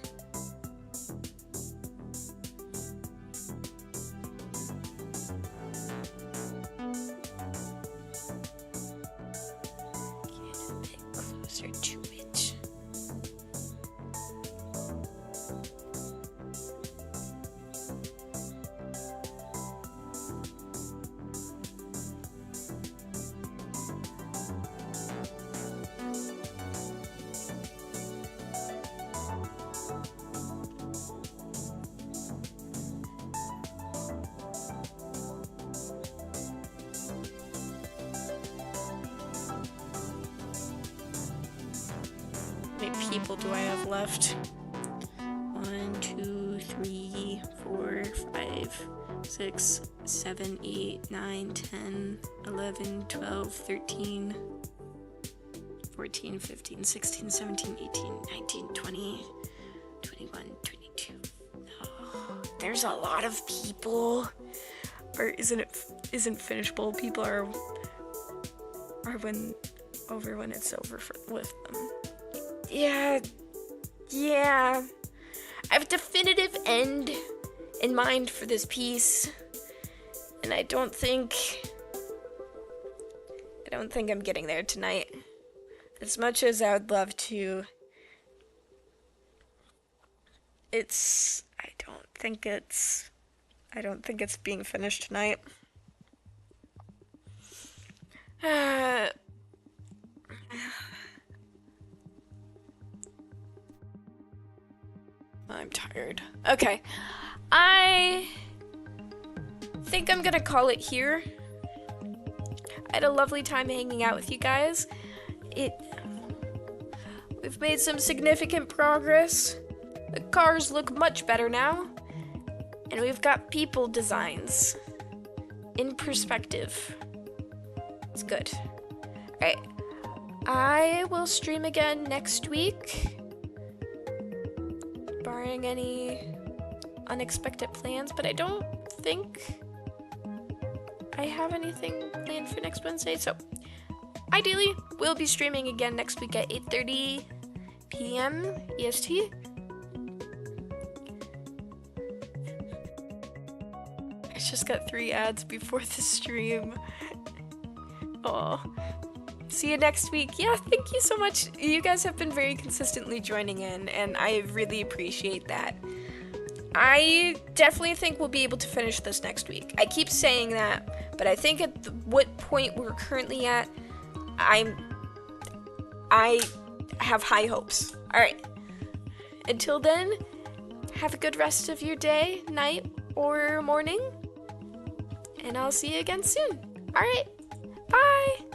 there to it. How many people do I have left? 1, 2, 3, 4, 5, 6, 7, 8, 9, 10, 11, 12, 13, 14, 15, 16, 17, 18, 19, 20, 21, 22. Oh, there's a lot of people. Or isn't finishable? People are when it's over with them. Yeah. I have a definitive end in mind for this piece, and I don't think I'm getting there tonight. As much as I would love to, I don't think it's being finished tonight. I'm tired. Okay. I think I'm gonna call it here. I had a lovely time hanging out with you guys. We've made some significant progress. The cars look much better now. And we've got people designs in perspective. It's good. Alright. I will stream again next week. Barring any unexpected plans, but I don't think I have anything planned for next Wednesday, so ideally we'll be streaming again next week at 8:30 p.m. EST. I just got 3 ads before the stream. Oh. See you next week. Yeah, thank you so much. You guys have been very consistently joining in, and I really appreciate that. I definitely think we'll be able to finish this next week. I keep saying that, but I think at what point we're currently at, I have high hopes. All right. Until then, have a good rest of your day, night, or morning, and I'll see you again soon. All right. Bye.